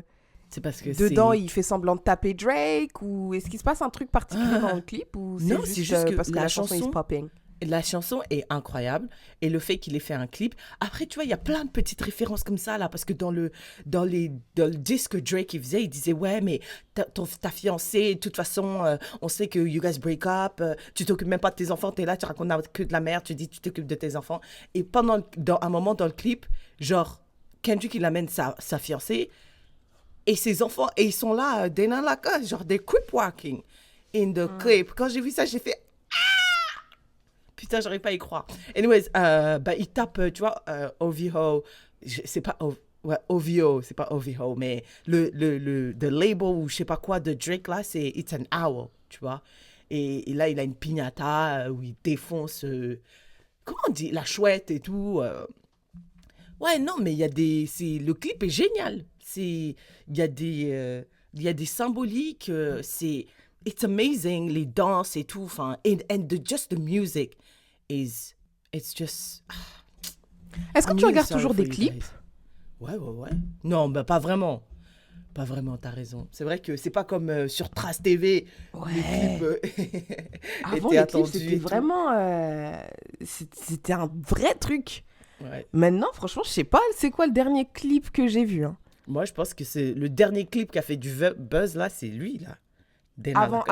C'est parce que dedans, c'est... il fait semblant de taper Drake? Ou est-ce qu'il se passe un truc particulier dans le clip? Ou Non, c'est juste que parce que la la chanson chanson- is popping? La chanson est incroyable et le fait qu'il ait fait un clip. Après, tu vois, il y a plein de petites références comme ça là, parce que dans le disque que Drake il faisait, il disait ouais, mais ta fiancée, de toute façon, on sait que you guys break up, tu t'occupes même pas de tes enfants, t'es là, tu racontes que de la merde, tu dis tu t'occupes de tes enfants. Et dans un moment dans le clip, genre Kendrick il amène sa fiancée et ses enfants et ils sont là, they not like us, genre they creep walking in the clip. Quand j'ai vu ça, j'ai fait putain, j'arrive pas à y croire. Anyways, bah, il tape, tu vois, OVO, c'est pas OVO, c'est pas OVO, mais the label ou je sais pas quoi de Drake là, c'est It's an Owl, tu vois. Et là, il a une piñata où il défonce, comment on dit, la chouette et tout. Ouais, non, mais il y a le clip est génial. Il y a des symboliques, it's amazing, les danses et tout, enfin, just the music it's just... Est-ce que I'm tu really regardes sorry toujours for des you clips? guys. Ouais. Non, bah pas vraiment. Pas vraiment, t'as raison. C'est vrai que c'est pas comme sur Trace TV, les clips Avant, étaient les clips, attendus c'était et tout. vraiment... c'était un vrai truc. Ouais. Maintenant, franchement, je sais pas c'est quoi le dernier clip que j'ai vu. Hein. Moi, je pense que c'est le dernier clip qui a fait du buzz, là, c'est lui, là. Dana Lagarde.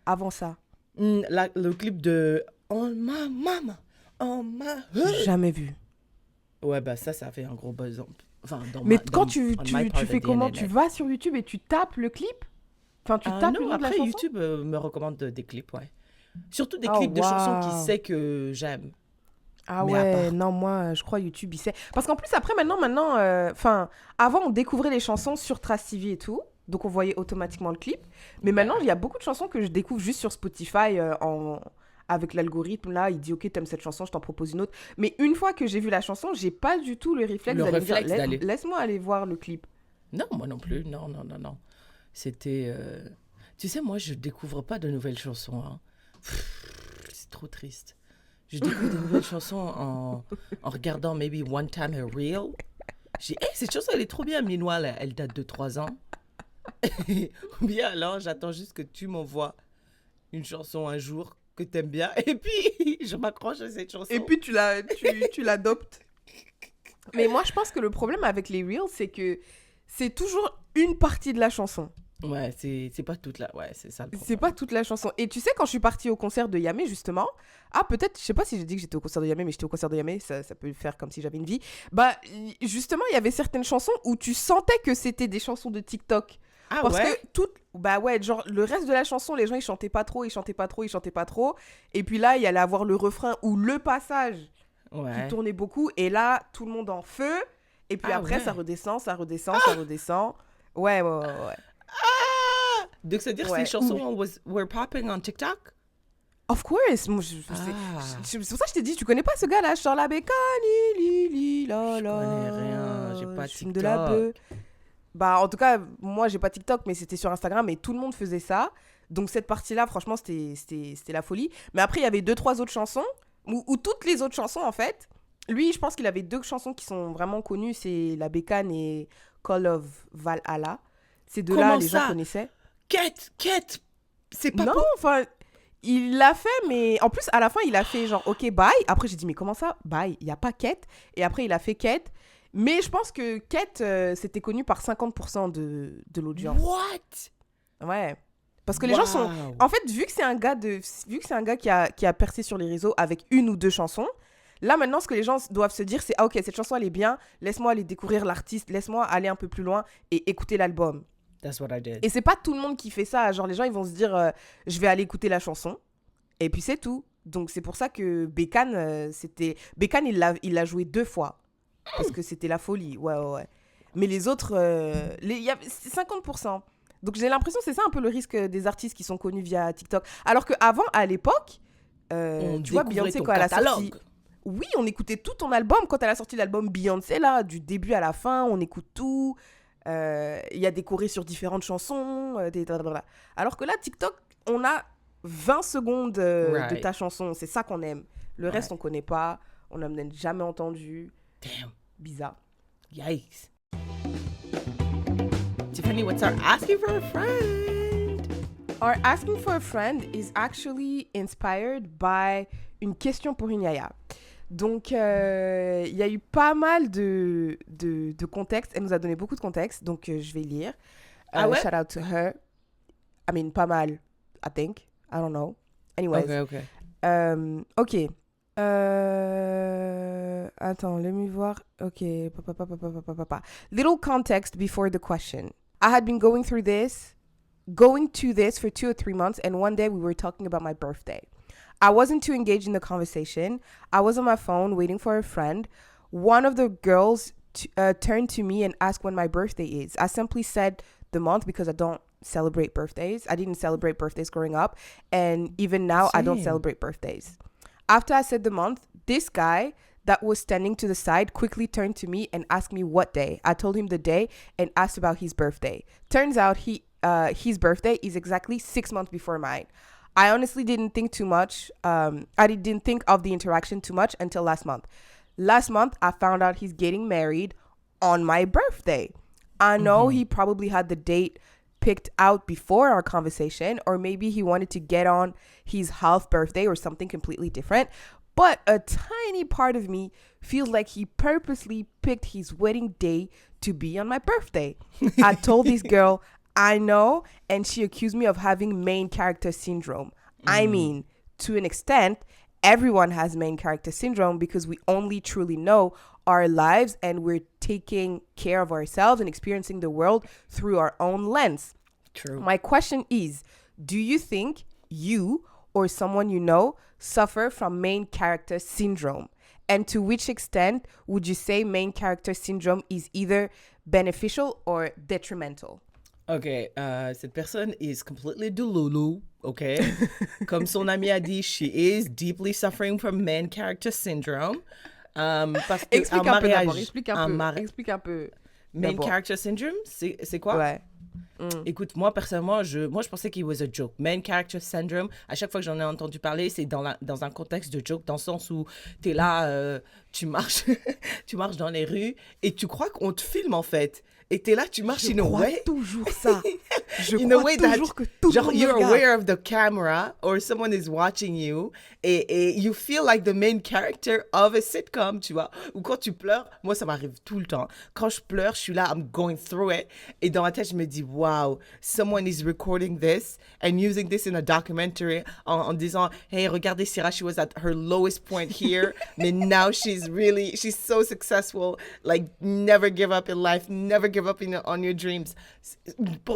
Avant ça. Le clip de On My Mama, On My Hood. Jamais vu. Ouais, bah ça fait un gros buzz. Enfin, Mais quand tu on my part fais of the comment? internet. Tu vas sur YouTube et tu tapes le clip? Enfin, tu tapes le non, nom de la après, chanson? YouTube me recommande des clips, ouais. Surtout des Oh, clips de chansons qu'il wow. sait que j'aime. Ah Mais à ouais, part. non, moi, je crois YouTube, il sait. Parce qu'en plus, après, maintenant, enfin, avant, on découvrait les chansons sur Trace TV et tout. Donc, on voyait automatiquement le clip. Mais maintenant, il y a beaucoup de chansons que je découvre juste sur Spotify avec l'algorithme. Là, il dit, OK, t'aimes cette chanson, je t'en propose une autre. Mais une fois que j'ai vu la chanson, j'ai pas du tout le réflexe Le d'aller me dire, réflexe d'aller. laisse-moi aller voir le clip. Non, moi non plus. Non. C'était... Tu sais, moi, je découvre pas de nouvelles chansons. Hein. C'est trop triste. Je découvre de nouvelles chansons en regardant maybe one time a reel. J'ai dit, hey, cette chanson, elle est trop bien. Meanwhile, elle date de 3 ans. Ou bien alors, j'attends juste que tu m'envoies une chanson un jour que t'aimes bien. Et puis, je m'accroche à cette chanson. Et puis, tu l'adoptes. Mais moi, je pense que le problème avec les reels, c'est que c'est toujours une partie de la chanson. Ouais, c'est pas toute la... Ouais, c'est ça le problème. C'est pas toute la chanson. Et tu sais, quand je suis partie au concert de Yamé, justement, peut-être, je sais pas si j'ai dit que j'étais au concert de Yamé, mais j'étais au concert de Yamé, ça peut faire comme si j'avais une vie. Bah, justement, il y avait certaines chansons où tu sentais que c'était des chansons de TikTok. Ah Parce ouais? que bah ouais, genre le reste de la chanson, les gens ils chantaient pas trop. Et puis là, il y allait avoir le refrain ou le passage qui Ouais. tournait beaucoup. Et là, tout le monde en feu. Et puis Ah après, ça ouais. redescend, ça redescend, ça redescend. Ouais. Ah! Donc, c'est-à-dire que ces Ouais. chansons were popping on TikTok? Of course. Moi, Ah. c'est pour ça que je t'ai dit, tu connais pas ce gars-là, je sors la bécane, la Je la. connais rien, j'ai pas Je fume de la TikTok. bœuf. Bah, en tout cas, moi, j'ai pas TikTok, mais c'était sur Instagram et tout le monde faisait ça. Donc, cette partie-là, franchement, c'était la folie. Mais après, il y avait 2-3 autres chansons, ou toutes les autres chansons, en fait. Lui, je pense qu'il avait 2 chansons qui sont vraiment connues, c'est La Bécane et Call of Valhalla. Ces deux-là, Comment les gens ça? connaissaient. Quête, c'est pas Non, pour... enfin, il l'a fait, mais en plus, à la fin, il a fait genre, ok, bye. Après, j'ai dit, mais comment ça, bye? Il n'y a pas Quête. Et après, il a fait Quête. Mais je pense que Quête, c'était connu par 50% de l'audience. What? Ouais. Parce que les gens sont... Wow. En fait, vu que c'est un gars qui a percé sur les réseaux avec 1 ou 2 chansons, là, maintenant, ce que les gens doivent se dire, c'est, ah, ok, cette chanson, elle est bien. Laisse-moi aller découvrir l'artiste. Laisse-moi aller un peu plus loin et écouter l'album. That's what I did. Et c'est pas tout le monde qui fait ça. Genre, les gens, ils vont se dire, je vais aller écouter la chanson. Et puis, c'est tout. Donc, c'est pour ça que Bécane, c'était... Bécane, il l'a joué 2 fois. Parce que c'était la folie. Ouais. Mais les autres, c'est 50%. Donc, j'ai l'impression que c'est ça un peu le risque des artistes qui sont connus via TikTok. Alors qu'avant, à l'époque, On tu vois, découvrait Beyoncé, ton quand elle a sorti... catalogue. Oui, on écoutait tout ton album. Quand elle a sorti l'album Beyoncé, là, du début à la fin, on écoute tout. Il y a des chorés sur différentes chansons. Blablabla. Alors que là, TikTok, on a 20 secondes de Right. ta chanson. C'est ça qu'on aime. Le reste, on connaît pas. On n'a même jamais entendu. Damn. Bizarre. Yikes. Tiffany, what's our asking for a friend? Our asking for a friend is actually inspired by une question pour une yaya. Donc, il y a eu pas mal de contexte. Elle nous a donné beaucoup de contexte, donc je vais lire. Ah ouais? Shout out to her. I mean, pas mal, I think. I don't know. Anyways. Okay. Ok. Attends, let me voir. Ok. Little context before the question. I had been going to this for 2 or 3 months, and one day we were talking about my birthday. I wasn't too engaged in the conversation. I was on my phone waiting for a friend. One of the girls turned to me and asked when my birthday is. I simply said the month because I don't celebrate birthdays. I didn't celebrate birthdays growing up, and even now I don't Same. celebrate birthdays. After I said the month, this guy that was standing to the side quickly turned to me and asked me what day. I told him the day and asked about his birthday. Turns out his birthday is exactly 6 months before mine. I honestly didn't think too much. I didn't think of the interaction too much until last month. Last month, I found out he's getting married on my birthday. I know he probably had the date picked out before our conversation, or maybe he wanted to get on his half birthday or something completely different. But a tiny part of me feels like he purposely picked his wedding day to be on my birthday. I told this girl, I know, and she accused me of having main character syndrome. I mean, to an extent, everyone has main character syndrome because we only truly know our lives and we're taking care of ourselves and experiencing the world through our own lens. True. My question is, do you think you or someone you know suffer from main character syndrome? And to which extent would you say main character syndrome is either beneficial or detrimental? Okay, cette personne is completely delulu, okay? Comme son ami a dit, she is deeply suffering from main character syndrome. Parce que Explique un peu d'abord, explique un peu. Main d'abord. character syndrome, c'est quoi? Ouais. Écoute, moi, personnellement, je pensais qu'il was a joke. Main character syndrome, à chaque fois que j'en ai entendu parler, c'est dans un contexte de joke, dans le sens où t'es là, tu marches, tu marches dans les rues et tu crois qu'on te filme, en fait. Et t'es là, tu marches in a way. Toujours ça. Je In a crois way that, toujours que tout le genre, monde me you're regarde. aware of the camera or someone is watching you et you feel like the main character of a sitcom, tu vois. Ou quand tu pleures, moi, ça m'arrive tout le temps. Quand je pleure, je suis là, I'm going through it. Et dans ma tête, je me dis, wow, someone is recording this and using this in a documentary en disant, hey, regardez, Sarah, she was at her lowest point here, but now she's so successful. Like, never give up in life, never give up on your dreams.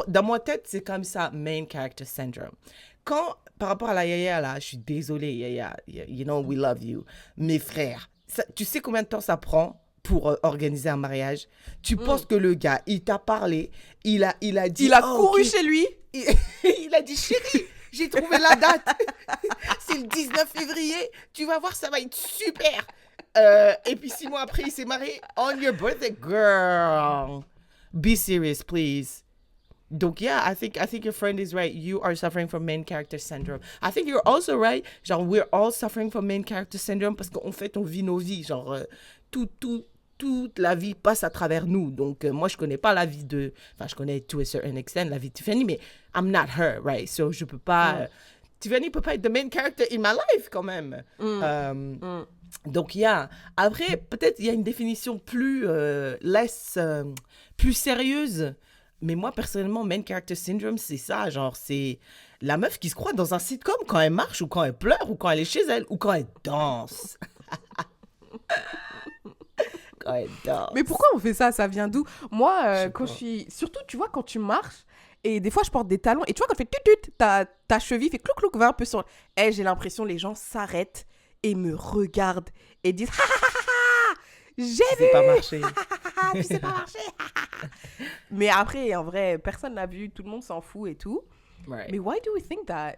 Dans ma tête, c'est comme ça, main character syndrome. Quand, par rapport à la Yaya, là, je suis désolée, Yaya, you know, we love you. Mes frères, tu sais combien de temps ça prend pour organiser un mariage? Tu penses que le gars, il t'a parlé, il a dit... Il a couru chez lui. Il a dit, chérie, j'ai trouvé la date. C'est le 19 février. Tu vas voir, ça va être super. Et puis 6 mois après, il s'est marié. On your birthday, girl. Be serious, please. Donc, yeah, I think your friend is right. You are suffering from main character syndrome. I think you're also right. Genre, we're all suffering from main character syndrome parce qu'en fait, on vit nos vies. Genre, toute la vie passe à travers nous. Donc, moi, je connais pas la vie de... Enfin, je connais to a certain extent la vie de Tiffany, mais I'm not her, right? So, je peux pas... Tiffany peut pas être the main character in my life, quand même. Donc, yeah. Après, peut-être il y a une définition plus plus sérieuse. Mais moi, personnellement, main character syndrome, c'est ça. Genre, c'est la meuf qui se croit dans un sitcom quand elle marche, ou quand elle pleure, ou quand elle est chez elle, ou quand elle danse. Quand elle danse. Mais pourquoi on fait ça? Ça vient d'où? Moi, quand je suis... Surtout, tu vois, quand tu marches, et des fois, je porte des talons, et tu vois, quand tu fais tut-tut, ta cheville fait clouc-clouc, va un peu sur... Eh, j'ai l'impression les gens s'arrêtent et me regardent et disent « Ha ha ha ha! J'ai vu! » C'est pas marché. Puis c'est pas marché. Mais après, en vrai, personne l'a vu, tout le monde s'en fout et tout. Right. Mais why do we think that?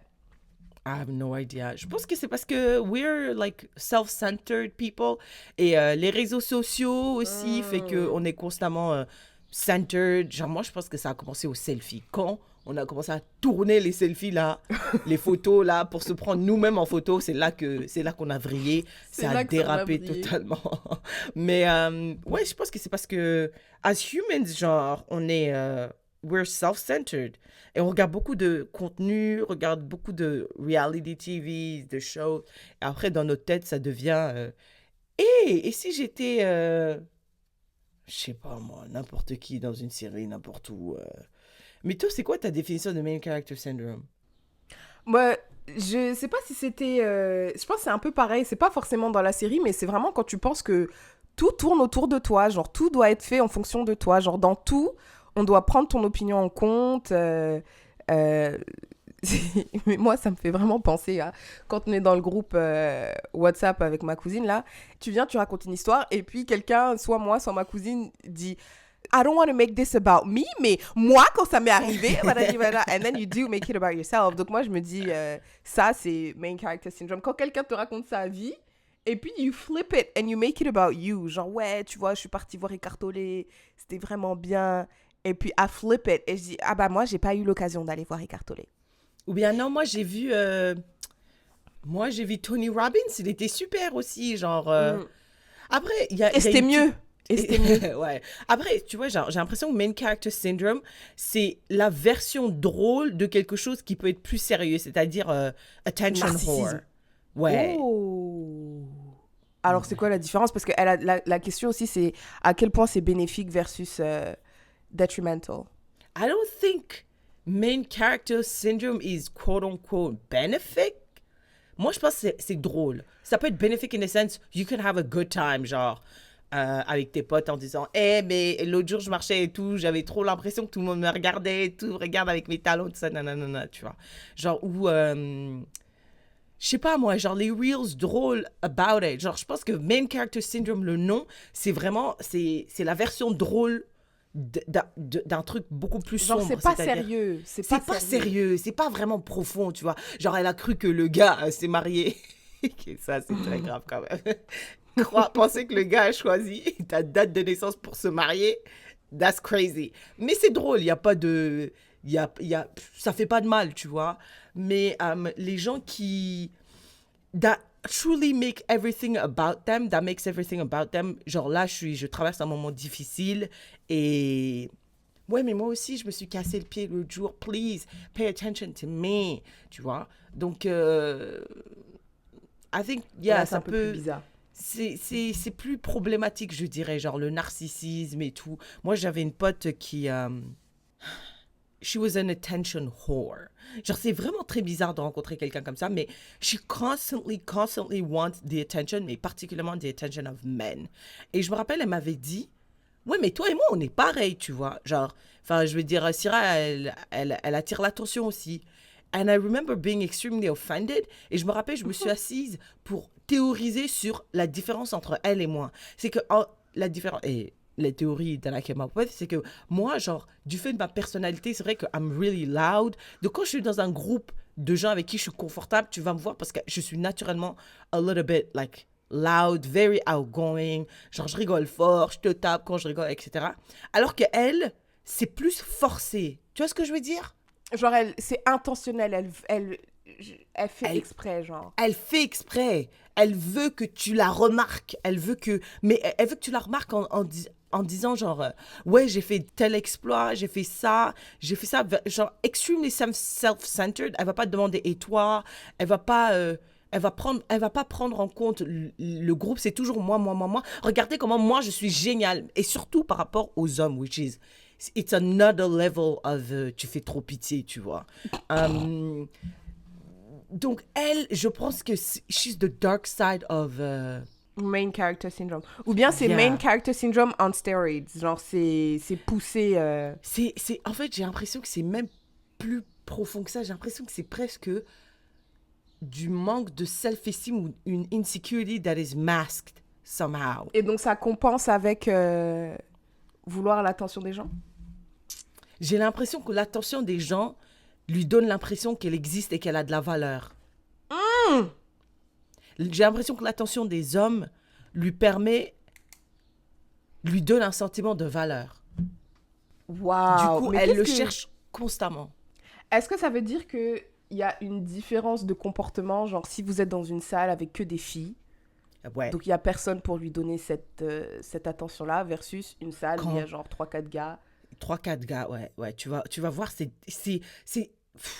I have no idea. Je pense que c'est parce que we're like self-centered people et les réseaux sociaux aussi fait que on est constamment centered. Genre moi je pense que ça a commencé au selfie. Quand on a commencé à tourner les selfies là, les photos là pour se prendre nous-mêmes en photo, c'est là qu'on a vrillé, ça a dérapé totalement. Mais ouais, je pense que c'est parce que as humans genre on est we're self-centered. Et on regarde beaucoup de contenu, regarde beaucoup de reality TV, de shows. Et après, dans notre tête, ça devient... et si j'étais... je sais pas moi, n'importe qui dans une série, n'importe où. Mais toi, c'est quoi ta définition de main character syndrome? Moi, je sais pas si c'était... je pense que c'est un peu pareil. C'est pas forcément dans la série, mais c'est vraiment quand tu penses que tout tourne autour de toi. Genre, tout doit être fait en fonction de toi. Genre, dans tout... On doit prendre ton opinion en compte. Mais moi, ça me fait vraiment penser à quand on est dans le groupe WhatsApp avec ma cousine, là. Tu viens, tu racontes une histoire, et puis quelqu'un, soit moi, soit ma cousine, dit « I don't want to make this about me, mais moi, quand ça m'est arrivé, voilà. And then you do make it about yourself. » Donc moi, je me dis, ça, c'est main character syndrome. Quand quelqu'un te raconte sa vie, et puis, you flip it and you make it about you. Genre, ouais, tu vois, je suis partie voir Eckhart Tolle, c'était vraiment bien. Et puis, I flip it. Et je dis, ah bah moi, j'ai pas eu l'occasion d'aller voir Eckhart Tolle. Ou bien non, moi, j'ai vu Tony Robbins, il était super aussi, genre... Après, il y a... Et c'était mieux. Et c'était mieux. Ouais. Après, tu vois, genre, j'ai l'impression que main character syndrome, c'est la version drôle de quelque chose qui peut être plus sérieux, c'est-à-dire attention whore. Ouais. Oh. Alors, c'est quoi la différence? Parce que la question aussi, c'est à quel point c'est bénéfique versus detrimental. I don't think main character syndrome is quote-unquote benefic. Moi, je pense que c'est drôle. Ça peut être benefic in the sense, you can have a good time, genre, avec tes potes en disant « Eh, mais l'autre jour, je marchais et tout, j'avais trop l'impression que tout le monde me regardait et tout, regarde avec mes talons, tout ça, nanana, tu vois. » Genre, ou... je sais pas moi, genre les reels drôles about it. Genre, je pense que main character syndrome, le nom, c'est vraiment, c'est la version drôle d'un truc beaucoup plus sombre. Genre, c'est pas sérieux. C'est pas sérieux, c'est pas vraiment profond, tu vois. Genre, elle a cru que le gars s'est marié. Ça, c'est très grave quand même. Penser que le gars a choisi ta date de naissance pour se marier, that's crazy. Mais c'est drôle, il y a pas de... ça fait pas de mal, tu vois. Mais les gens qui... that truly make everything about them, that makes everything about them, genre là, je traverse un moment difficile et... Ouais, mais moi aussi, je me suis cassé le pied l'autre jour. Please, pay attention to me, tu vois. Donc, I think, yeah, c'est un peu plus bizarre. C'est plus problématique, je dirais, genre le narcissisme et tout. Moi, j'avais une pote qui... she was an attention whore. Genre, c'est vraiment très bizarre de rencontrer quelqu'un comme ça, mais she constantly wants the attention, mais particulièrement the attention of men. Et je me rappelle, elle m'avait dit, Ouais, mais toi et moi, on est pareil, tu vois. Genre, enfin, je veux dire, Syrah, elle attire l'attention aussi. And I remember being extremely offended. Et je me rappelle, je me suis assise pour théoriser sur la différence entre elle et moi. C'est que la différence. Et les théories dans laquelle m'a c'est que moi, genre, du fait de ma personnalité, c'est vrai que I'm really loud. Donc, quand je suis dans un groupe de gens avec qui je suis confortable, tu vas me voir parce que je suis naturellement a little bit like loud, very outgoing. Genre, je rigole fort, je te tape quand je rigole, etc. Alors que elle, c'est plus forcé. Tu vois ce que je veux dire? Genre, c'est intentionnel, elle fait exprès, genre. Elle fait exprès. Elle veut que tu la remarques. Elle veut que tu la remarques en disant genre, ouais, j'ai fait tel exploit, j'ai fait ça, genre, extremely self-centered. Elle va pas te demander, et toi? Elle va pas... elle va pas prendre en compte le groupe, c'est toujours moi, moi, moi, moi. Regardez comment moi je suis géniale. Et surtout par rapport aux hommes, which is, it's another level of, tu fais trop pitié, tu vois. Donc elle, je pense que she's the dark side of... Main character syndrome. Ou bien c'est Yeah. main character syndrome on steroids. Genre, c'est poussé... En fait, j'ai l'impression que c'est même plus profond que ça. J'ai l'impression que c'est presque du manque de self-esteem ou une insecurity that is masked somehow. Et donc, ça compense avec vouloir l'attention des gens. J'ai l'impression que l'attention des gens lui donne l'impression qu'elle existe et qu'elle a de la valeur. J'ai l'impression que l'attention des hommes lui donne un sentiment de valeur. Waouh. Du coup, Mais elle le qu'est-ce que- cherche constamment. Est-ce que ça veut dire qu'il y a une différence de comportement? Genre, si vous êtes dans une salle avec que des filles, Ouais. donc il n'y a personne pour lui donner cette attention-là, versus une salle où il y a Quand- genre 3-4 gars. 3-4 gars, ouais. Tu vas voir, je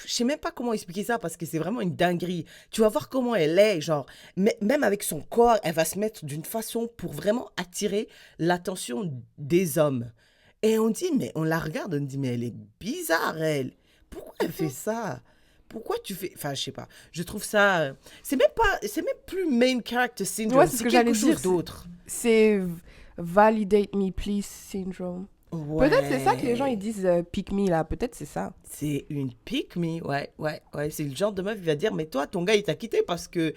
sais même pas comment expliquer ça parce que c'est vraiment une dinguerie. Tu vas voir comment elle est, genre, même avec son corps, elle va se mettre d'une façon pour vraiment attirer l'attention des hommes. Et on la regarde, on dit, mais elle est bizarre, elle. Pourquoi elle fait ça? Pourquoi tu fais... Enfin, je sais pas. Je trouve ça... c'est même plus main character syndrome. Ouais, c'est ce que quelque j'allais chose dire, d'autre. C'est validate me please syndrome. Ouais. Peut-être c'est ça que les gens ils disent pick me là, peut-être c'est ça. C'est une pick me, ouais. C'est le genre de meuf qui va dire, mais toi, ton gars, il t'a quitté parce que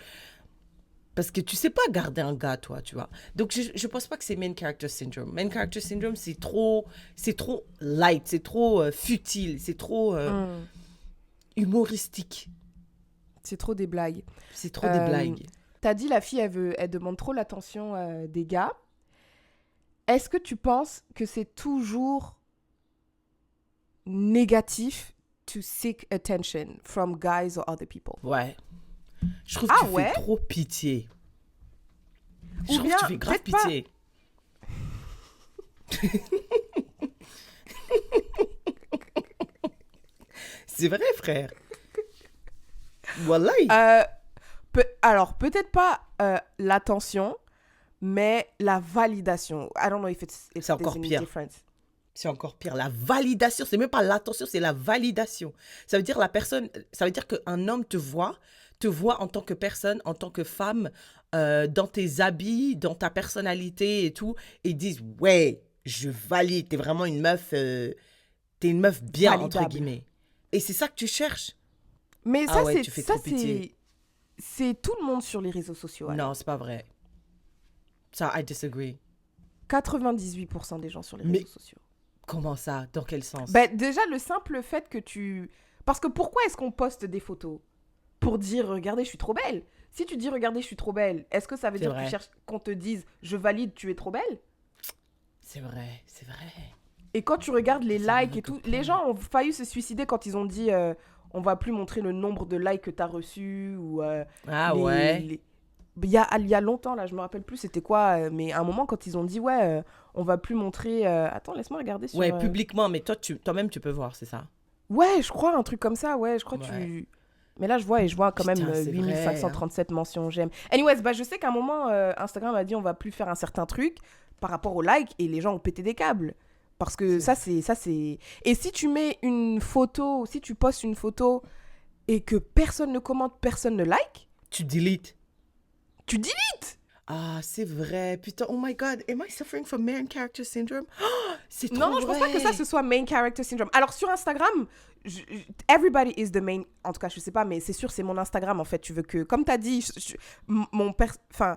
tu sais pas garder un gars, toi, tu vois. Donc, je pense pas que c'est main character syndrome. Main character syndrome, c'est trop light, c'est trop futile, c'est trop humoristique. C'est trop des blagues. C'est trop des blagues. T'as dit la fille elle demande trop l'attention des gars. Est-ce que tu penses que c'est toujours négatif to seek attention from guys or other people? Ouais. Je trouve Ah que tu ouais? fais trop pitié. Je Ou trouve bien, que tu fais grave peut-être pas. pitié. C'est vrai, frère. Wallahi. Alors, peut-être pas l'attention, mais la validation. I don't know if C'est encore there's any pire. difference. C'est encore pire. La validation, c'est même pas l'attention, c'est la validation. Ça veut dire ça veut dire qu'un homme te voit en tant que personne, en tant que femme, dans tes habits, dans ta personnalité et tout, et ils disent, ouais, je valide, t'es vraiment une meuf, t'es une meuf bien, entre Validable. guillemets. Et c'est ça que tu cherches. Mais Ah ça, ouais, c'est tu fais ça, trop pitié. c'est tout le monde sur les réseaux sociaux. alors. Non, c'est pas vrai. Ça, I disagree. 98% des gens sur les Mais- réseaux sociaux. Comment ça? Dans quel sens? Ben, déjà, le simple fait que tu... Parce que pourquoi est-ce qu'on poste des photos? Pour dire, regardez, je suis trop belle. Si tu dis, regardez, je suis trop belle, est-ce que ça veut C'est dire que vrai. tu cherches qu'on te dise, je valide, tu es trop belle? C'est vrai, c'est vrai. Et quand tu regardes les C'est un likes vrai et tout, good les point. gens ont failli se suicider quand ils ont dit, on va plus montrer le nombre de likes que t'as reçus ou... Ah les- ouais. les- Il y a longtemps, là, je me rappelle plus c'était quoi, mais à un moment, quand ils ont dit, ouais, on va plus montrer... Attends, laisse-moi regarder sur... Ouais, publiquement, mais toi-même, tu peux voir, c'est ça? Ouais, je crois, un truc comme ça, ouais, je crois que Ouais. tu... Mais là, je vois quand même Putain, c'est 8537 mentions j'aime. Anyways, bah, je sais qu'à un moment, Instagram a dit, on va plus faire un certain truc par rapport aux likes, et les gens ont pété des câbles. Parce que ça, c'est... Et si tu mets une photo, si tu postes une photo, et que personne ne commente, personne ne like, Tu deletes. tu dis... Ah, c'est vrai. Putain, oh my God, am I suffering from main character syndrome? C'est trop Non, je pense pas que ça, vrai. ce soit main character syndrome. Alors, sur Instagram, everybody is the main... En tout cas, je sais pas, mais c'est sûr, c'est mon Instagram, en fait. Tu veux que... Comme t'as dit, enfin,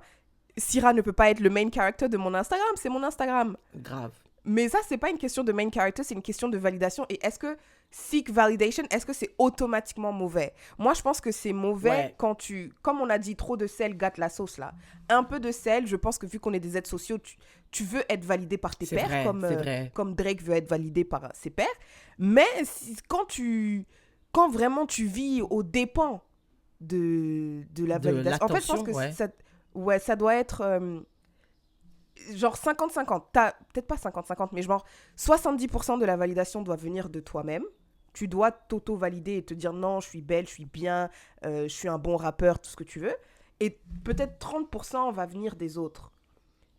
Syrah ne peut pas être le main character de mon Instagram, c'est mon Instagram. Grave. Mais ça, c'est pas une question de main character, c'est une question de validation. Et est-ce que seek validation, est-ce que c'est automatiquement mauvais? Moi, je pense que c'est mauvais Ouais. quand tu... Comme on a dit, trop de sel gâte la sauce, là. Un peu de sel, je pense que vu qu'on est des êtres sociaux, tu veux être validé par tes C'est pairs, vrai, c'est vrai. comme Drake veut être validé par ses pairs. Mais quand vraiment tu vis aux dépens de la De validation... En fait, je pense que l'attention, ça doit être... genre 50-50, peut-être pas 50-50, mais genre 70% de la validation doit venir de toi-même. Tu dois t'auto-valider et te dire non, je suis belle, je suis bien, je suis un bon rappeur, tout ce que tu veux. Et peut-être 30% va venir des autres.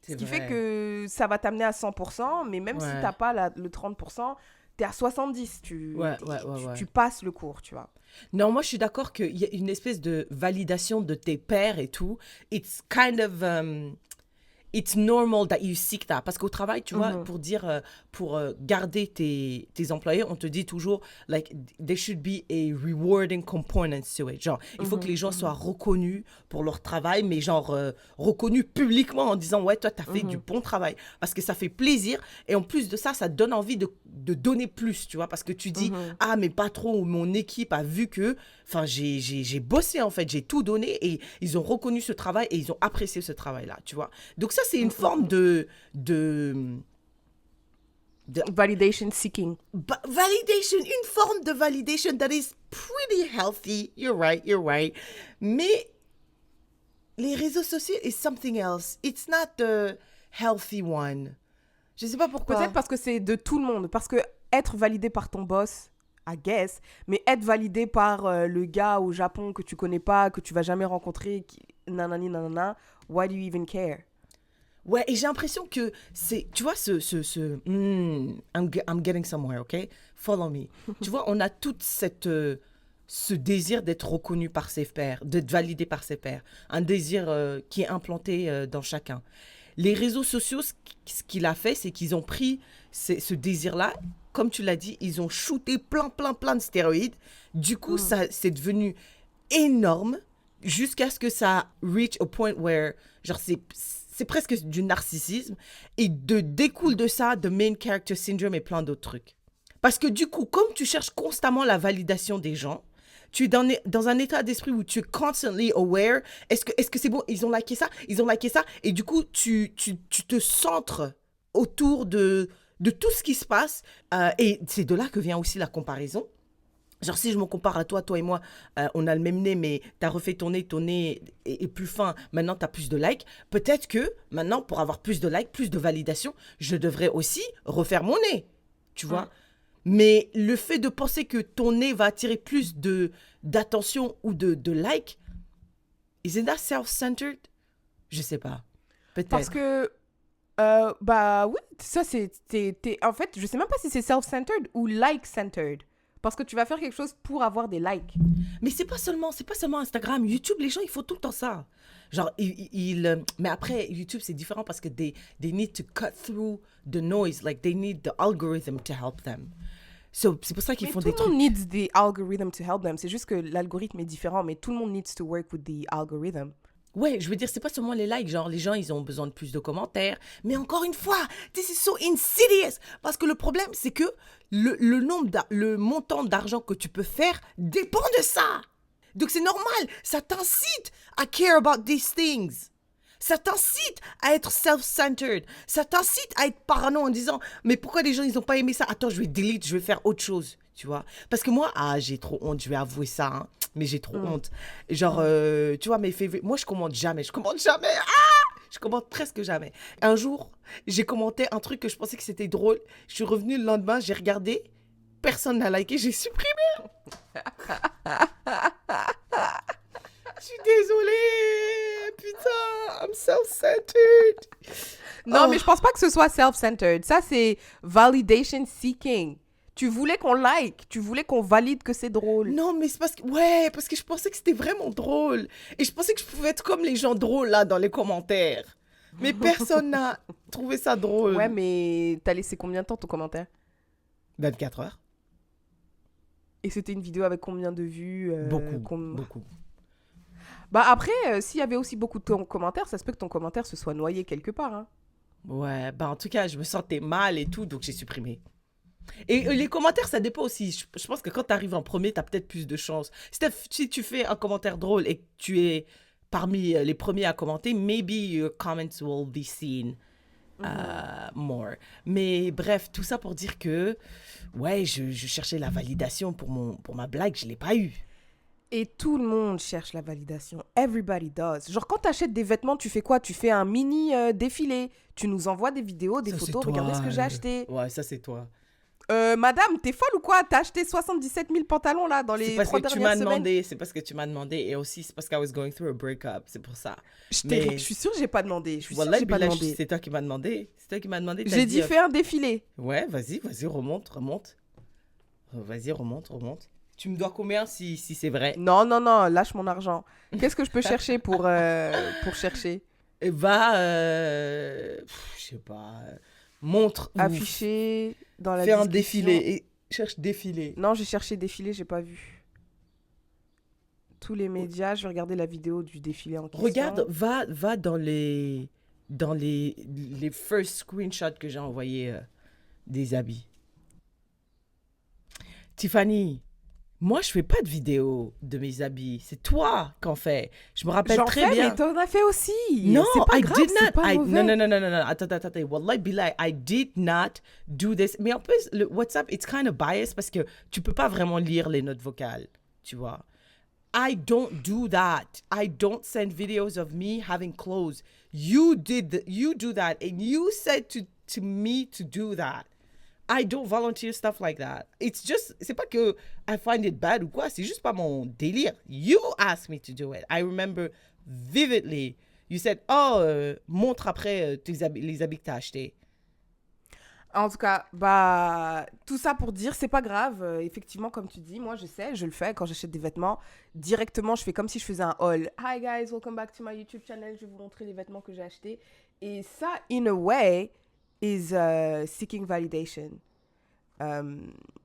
Ce C'est qui vrai. fait que ça va t'amener à 100%, mais même si Ouais. t'as pas le 30%, t'es à 70%. Ouais. Tu passes le cours, tu vois. Non, moi, je suis d'accord qu'il y a une espèce de validation de tes pairs et tout. It's kind of... it's normal that you seek that. Parce qu'au travail, tu vois, pour garder tes employés, on te dit toujours, like, there should be a rewarding component to it. Genre, il faut que les gens soient reconnus pour leur travail, mais genre, reconnus publiquement en disant, ouais, toi, t'as fait du bon travail. Parce que ça fait plaisir. Et en plus de ça, ça donne envie de donner plus, tu vois. Parce que tu dis, ah, mes patrons ou mon équipe a vu que, enfin, j'ai bossé, en fait, j'ai tout donné et ils ont reconnu ce travail et ils ont apprécié ce travail-là, tu vois. Donc ça, c'est une forme de Validation seeking. validation, une forme de validation that is pretty healthy. You're right. Mais les réseaux sociaux is something else. It's not the healthy one. Je sais pas pourquoi. Peut-être parce que c'est de tout le monde. Parce que être validé par ton boss, I guess, mais être validé par le gars au Japon que tu connais pas, que tu vas jamais rencontrer, nanani nanana, why do you even care? Ouais, et j'ai l'impression que c'est, tu vois, I'm getting somewhere, ok? Follow me. Tu vois, on a toute ce désir d'être reconnu par ses pairs, d'être validé par ses pairs. Un désir qui est implanté dans chacun. Les réseaux sociaux, ce qu'il a fait, c'est qu'ils ont pris ce désir-là, comme tu l'as dit, ils ont shooté plein de stéroïdes. Du coup, ça, c'est devenu énorme jusqu'à ce que ça reach a point where, genre, c'est presque du narcissisme. Et découle de ça, de main character syndrome et plein d'autres trucs. Parce que du coup, comme tu cherches constamment la validation des gens, tu es dans un état d'esprit où tu es constantly aware. Est-ce que c'est bon? Ils ont liké ça? Et du coup, tu te centres autour de tout ce qui se passe. Et c'est de là que vient aussi la comparaison. Genre, si je me compare à toi et moi, on a le même nez, mais t'as refait ton nez est plus fin, maintenant t'as plus de likes. Peut-être que maintenant, pour avoir plus de likes, plus de validation, je devrais aussi refaire mon nez, tu vois. Mais le fait de penser que ton nez va attirer plus d'attention ou de likes, isn't that self-centered? Je sais pas. Peut-être. Parce que, bah oui, ça c'est... En fait, je sais même pas si c'est self-centered ou like-centered. Parce que tu vas faire quelque chose pour avoir des likes. Mais c'est pas seulement Instagram. YouTube, les gens, ils font tout le temps ça. Genre, mais après, YouTube, c'est différent parce que they need to cut through the noise. Like, they need the algorithm to help them. So, c'est pour ça qu'ils font des trucs. Tout le monde needs the algorithm to help them. C'est juste que l'algorithme est différent, mais tout le monde needs to work with the algorithm. Ouais, je veux dire, c'est pas seulement les likes, genre les gens, ils ont besoin de plus de commentaires. Mais encore une fois, this is so insidious. Parce que le problème, c'est que le montant d'argent que tu peux faire dépend de ça. Donc c'est normal, ça t'incite à care about these things. Ça t'incite à être self-centered. Ça t'incite à être parano en disant, mais pourquoi les gens, ils n'ont pas aimé ça? Attends, je vais delete, je vais faire autre chose, tu vois. Parce que moi, j'ai trop honte, je vais avouer ça, hein, mais j'ai trop honte. Genre, tu vois, mes favorites, moi, je commente jamais. Je commente presque jamais. Un jour, j'ai commenté un truc que je pensais que c'était drôle. Je suis revenue le lendemain, j'ai regardé, personne n'a liké, j'ai supprimé. Je suis désolée, putain, I'm self-centered. Non, mais je pense pas que ce soit self-centered. Ça, c'est validation seeking. Tu voulais qu'on like, tu voulais qu'on valide que c'est drôle. Non, mais c'est parce que... Ouais, parce que je pensais que c'était vraiment drôle. Et je pensais que je pouvais être comme les gens drôles, là, dans les commentaires. Mais personne n'a trouvé ça drôle. Ouais, mais t'as laissé combien de temps ton commentaire? 24 heures. Et c'était une vidéo avec combien de vues Beaucoup. Bah après, s'il y avait aussi beaucoup de commentaires, ça se peut que ton commentaire se soit noyé quelque part. Hein. Ouais, bah en tout cas, je me sentais mal et tout, donc j'ai supprimé. Et les commentaires, ça dépend aussi. Je pense que quand tu arrives en premier, tu as peut-être plus de chance. Si tu fais un commentaire drôle et que tu es parmi les premiers à commenter, maybe your comments will be seen more. Mais bref, tout ça pour dire que, ouais, je cherchais la validation pour ma blague, je ne l'ai pas eu. Et tout le monde cherche la validation. Everybody does. Genre, quand t'achètes des vêtements, tu fais quoi? Tu fais un mini défilé. Tu nous envoies des vidéos, des Ça, photos. c'est toi, Regardez ce que j'ai acheté. Ouais, ça c'est toi. Madame, t'es folle ou quoi? T'as acheté 77 000 pantalons là dans les 3 dernières semaines. C'est parce que tu m'as demandé. Et aussi, c'est parce que I was going through a breakup. C'est pour ça. Je suis sûre que j'ai pas demandé. Je suis sûre que Wallah, j'ai pas billah, demandé. c'est toi qui m'as demandé. C'est toi qui m'as demandé. J'ai dit fais un défilé. Ouais, vas-y, remonte. Vas-y, remonte. Tu me dois combien si c'est vrai? Non, lâche mon argent. Qu'est-ce que je peux chercher pour chercher? Et va, je sais pas, montre. Afficher dans la Fais un description. défilé et cherche défilé. Non, j'ai cherché défilé, j'ai pas vu. Tous les médias, je vais regarder la vidéo du défilé en question. Regarde, va dans les first screenshots que j'ai envoyés des habits. Tiffany, moi je fais pas de vidéo de mes habits. C'est toi qu'en fais. Je me rappelle très bien. Mais t'en as fait aussi. Non, c'est pas I grave, did c'est not. pas mauvais. Non. Attends. Wallahi billah, I did not do this. Mais en plus, le WhatsApp, it's kind of biased parce que tu peux pas vraiment lire les notes vocales, tu vois. I don't do that. I don't send videos of me having clothes. You do that, and you said to me to do that. I don't volunteer stuff like that. It's just, c'est pas que I find it bad ou quoi, c'est juste pas mon délire. You asked me to do it. I remember vividly. You said, montre après les habits que t'as achetés. En tout cas, bah, tout ça pour dire, c'est pas grave. Effectivement, comme tu dis, moi, je sais, je le fais quand j'achète des vêtements. Directement, je fais comme si je faisais un haul. Hi guys, welcome back to my YouTube channel. Je vais vous montrer les vêtements que j'ai achetés. Et ça, in a way, is seeking validation.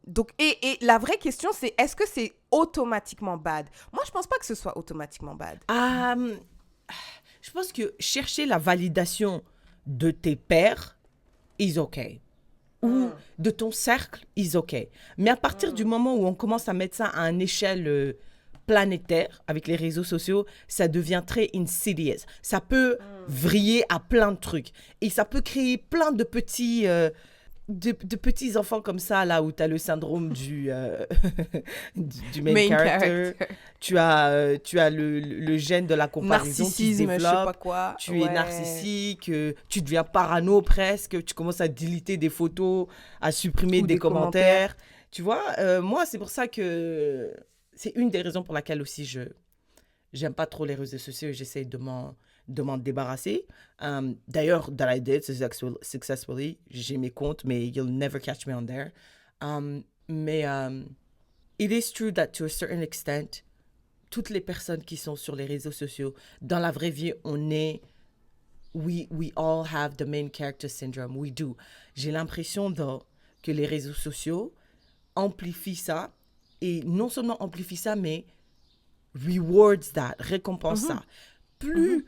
Donc, et la vraie question, c'est est-ce que c'est automatiquement bad? Moi, je pense pas que ce soit automatiquement bad. Je pense que chercher la validation de tes pairs is okay. Ou de ton cercle is okay. Mais à partir du moment où on commence à mettre ça à une échelle planétaire avec les réseaux sociaux, ça devient très insidious. Ça peut vriller à plein de trucs. Et ça peut créer plein de petits... de petits enfants comme ça, là, où tu as le syndrome du main character. Tu as le gène de la comparaison qui se développe. Je sais pas quoi. Tu es narcissique, tu deviens parano presque, tu commences à déliter des photos, à supprimer des commentaires. Tu vois, moi, c'est pour ça que... C'est une des raisons pour laquelle aussi j'aime pas trop les réseaux sociaux et j'essaie de m'en débarrasser. D'ailleurs, that I did successfully. J'ai mes comptes, mais you'll never catch me on there. Mais it is true that to a certain extent, toutes les personnes qui sont sur les réseaux sociaux, dans la vraie vie, we all have the main character syndrome. We do. J'ai l'impression que les réseaux sociaux amplifient ça. Et non seulement amplifient ça, mais rewards that, récompense ça. Plus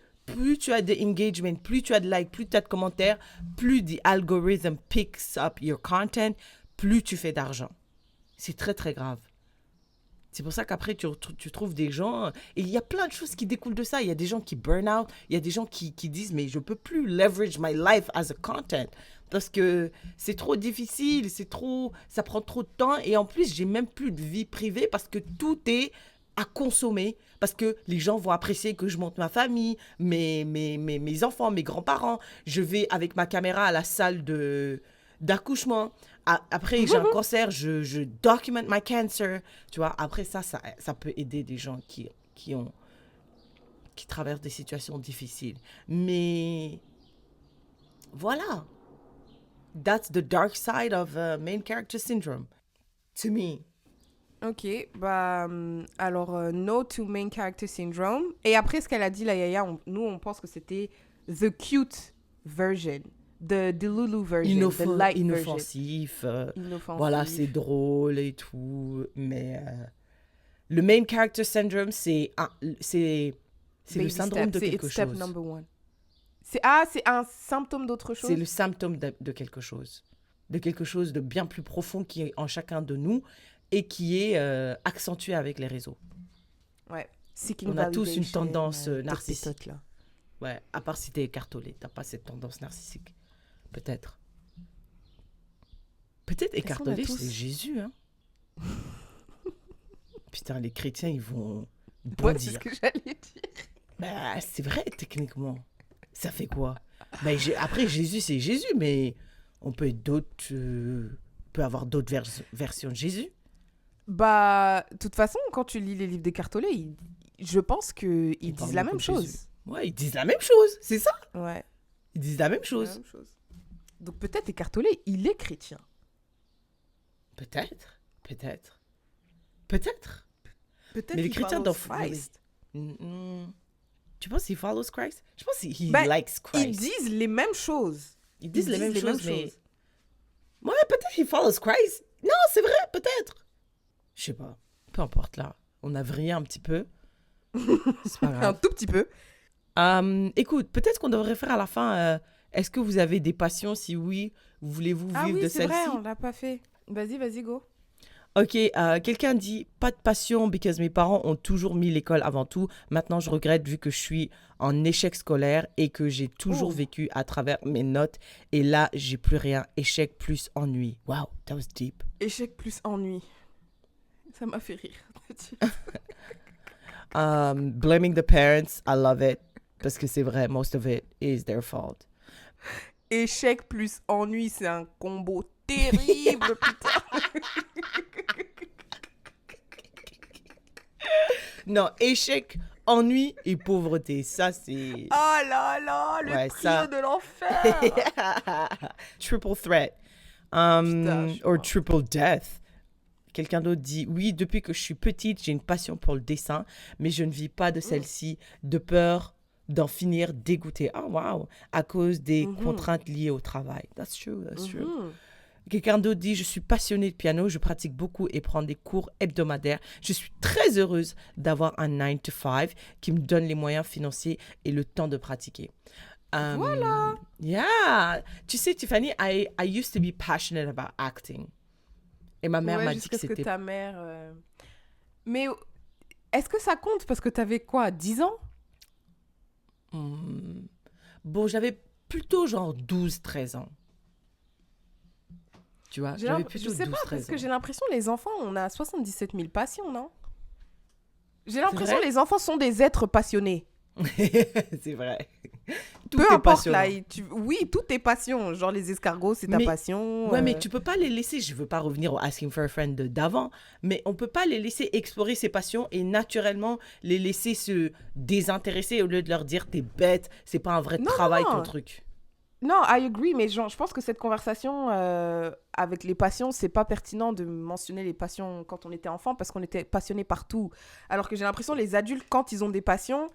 tu as de engagement, plus tu as de likes, plus tu as de commentaires, plus the algorithm picks up your content, plus tu fais d'argent. C'est très, très grave. C'est pour ça qu'après, tu trouves des gens... Et il y a plein de choses qui découlent de ça. Il y a des gens qui burn out. Il y a des gens qui disent, mais je ne peux plus leverage my life as a content. Parce que c'est trop difficile, ça prend trop de temps. Et en plus, j'ai même plus de vie privée parce que tout est à consommer. Parce que les gens vont apprécier que je monte ma famille, mes enfants, mes grands-parents. Je vais avec ma caméra à la salle d'accouchement. Après, j'ai un cancer, je document my cancer. Tu vois, après ça peut aider des gens qui traversent des situations difficiles. Mais voilà. That's the dark side of main character syndrome. To me. Ok, alors, no to main character syndrome. Et après, ce qu'elle a dit, la Yaya, nous, on pense que c'était the cute version, the Lulu version, the light version. Inoffensif. Voilà, c'est drôle et tout. Mais le main character syndrome, c'est le Baby syndrome step. de C'est quelque it's step chose. number one. C'est un symptôme d'autre chose. C'est le symptôme de quelque chose. De quelque chose de bien plus profond qui est en chacun de nous et qui est accentué avec les réseaux. Ouais. Seeking On a tous une validation, tendance toutes ces narcissique. totes là. Ouais, à part si t'es écartolé, t'as pas cette tendance narcissique. Peut-être. Peut-être Est-ce qu'on a écartolé, tous c'est Jésus, hein. Putain, les chrétiens, ils vont Ouais, c'est bondir. ce que j'allais dire. Bah, c'est vrai, techniquement. Ça fait quoi? Bah, après, Jésus, c'est Jésus, mais on peut être d'autres... peut avoir d'autres versions de Jésus. De toute façon, quand tu lis les livres d'écartolés, je pense qu'ils Ils parlent disent la beaucoup même de chose. Jésus. Ouais, ils disent la même chose, c'est ça. Ouais, Ils disent la même la chose. même chose. Donc peut-être écartolé, il est chrétien. Peut-être. Peut-être. Peut-être Mais les qu'il chrétiens follows doivent... Christ. Tu penses qu'il follows Christ? Je pense qu'il likes Ils Christ. disent les mêmes choses. Ils disent les mêmes choses, mais... Ouais, peut-être qu'il follows Christ. Non, c'est vrai, peut-être. Je sais pas. Peu importe, là. On a vrillé un petit peu. C'est pas Un grave. tout petit peu. Écoute, peut-être qu'on devrait faire à la fin... est-ce que vous avez des passions? Si oui, voulez-vous vivre Ah oui, de c'est celle-ci? vrai, on l'a pas fait. Vas-y, go. Ok, quelqu'un dit pas de passion because mes parents ont toujours mis l'école avant tout. Maintenant, je regrette vu que je suis en échec scolaire et que j'ai toujours vécu à travers mes notes. Et là, j'ai plus rien. Échec plus ennui. Wow, that was deep. Échec plus ennui. Ça m'a fait rire. Blaming the parents, I love it. Parce que c'est vrai, most of it is their fault. Échec plus ennui, c'est un combo terrible, putain. Non, échec, ennui et pauvreté. Ça, c'est... Oh là là, le Ouais, trio ça. de l'enfer. Triple threat. Putain, je Or vois. triple death. Quelqu'un d'autre dit, oui, depuis que je suis petite, j'ai une passion pour le dessin, mais je ne vis pas de celle-ci, de peur d'en finir dégoûtée. Oh, wow. À cause des contraintes liées au travail. That's true, that's true. Quelqu'un d'autre dit, je suis passionnée de piano, je pratique beaucoup et prends des cours hebdomadaires. Je suis très heureuse d'avoir un 9 to 5 qui me donne les moyens financiers et le temps de pratiquer. Voilà. Yeah. Tu sais, Tiffany, I used to be passionate about acting. Et ma mère Ouais, m'a dit que jusqu'à ce que c'était... ta mère... Mais est-ce que ça compte? Parce que t'avais quoi, 10 ans? Bon, j'avais plutôt genre 12-13 ans. Tu vois, j'avais plutôt Je sais pas, 12-13 parce que ans. j'ai l'impression les enfants, on a 77 000 passions, non? J'ai l'impression vrai les enfants sont des êtres passionnés. C'est vrai. Tout Peu est importe, là. passionnant. Oui, tout est passion. Genre les escargots, c'est ta Mais- passion. Ouais, mais tu peux pas les laisser, je veux pas revenir au Asking for a Friend d'avant, mais on peut pas les laisser explorer ses passions et naturellement les laisser se désintéresser au lieu de leur dire t'es bête, c'est pas un vrai Non, travail non. ton truc. Non, I agree, mais genre, je pense que cette conversation avec les passions, c'est pas pertinent de mentionner les passions quand on était enfant parce qu'on était passionné par tout. Alors que j'ai l'impression les adultes, quand ils ont des passions,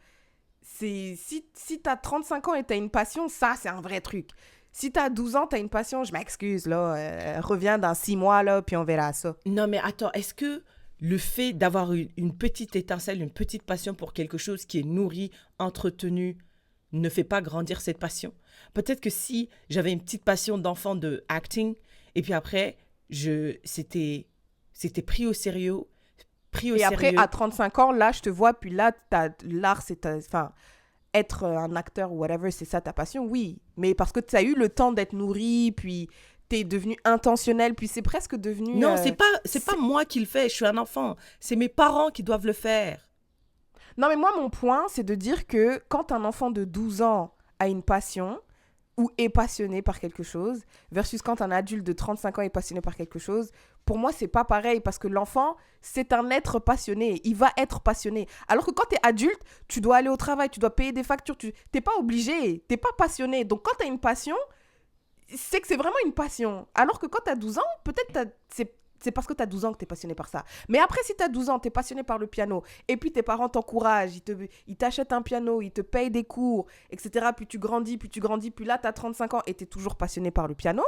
c'est si t'as 35 ans et t'as une passion, ça, c'est un vrai truc. Si t'as 12 ans, t'as une passion, je m'excuse, là, reviens dans 6 mois, là, puis on verra ça. Non, mais attends, est-ce que le fait d'avoir une petite étincelle, une petite passion pour quelque chose qui est nourri, entretenu, ne fait pas grandir cette passion? Peut-être que si j'avais une petite passion d'enfant de acting, et puis après, c'était pris au sérieux, Et après, à 35 ans, là, je te vois, puis là, l'art, enfin, être un acteur ou whatever, c'est ça ta passion, oui. Mais parce que tu as eu le temps d'être nourri, puis t'es devenu intentionnel, puis c'est presque devenu... Non, c'est pas moi qui le fais, je suis un enfant. C'est mes parents qui doivent le faire. Non, mais moi, mon point, c'est de dire que quand un enfant de 12 ans a une passion ou est passionné par quelque chose, versus quand un adulte de 35 ans est passionné par quelque chose, pour moi, c'est pas pareil, parce que l'enfant, c'est un être passionné. Il va être passionné. Alors que quand t'es adulte, tu dois aller au travail, tu dois payer des factures, t'es pas obligé, t'es pas passionné. Donc, quand t'as une passion, c'est que c'est vraiment une passion. Alors que quand t'as 12 ans, peut-être c'est parce que tu as 12 ans que tu es passionné par ça. Mais après, si tu as 12 ans, tu es passionné par le piano, et puis tes parents t'encouragent, ils t'achètent un piano, ils te payent des cours, etc. Puis tu grandis, puis là, tu as 35 ans et tu es toujours passionné par le piano,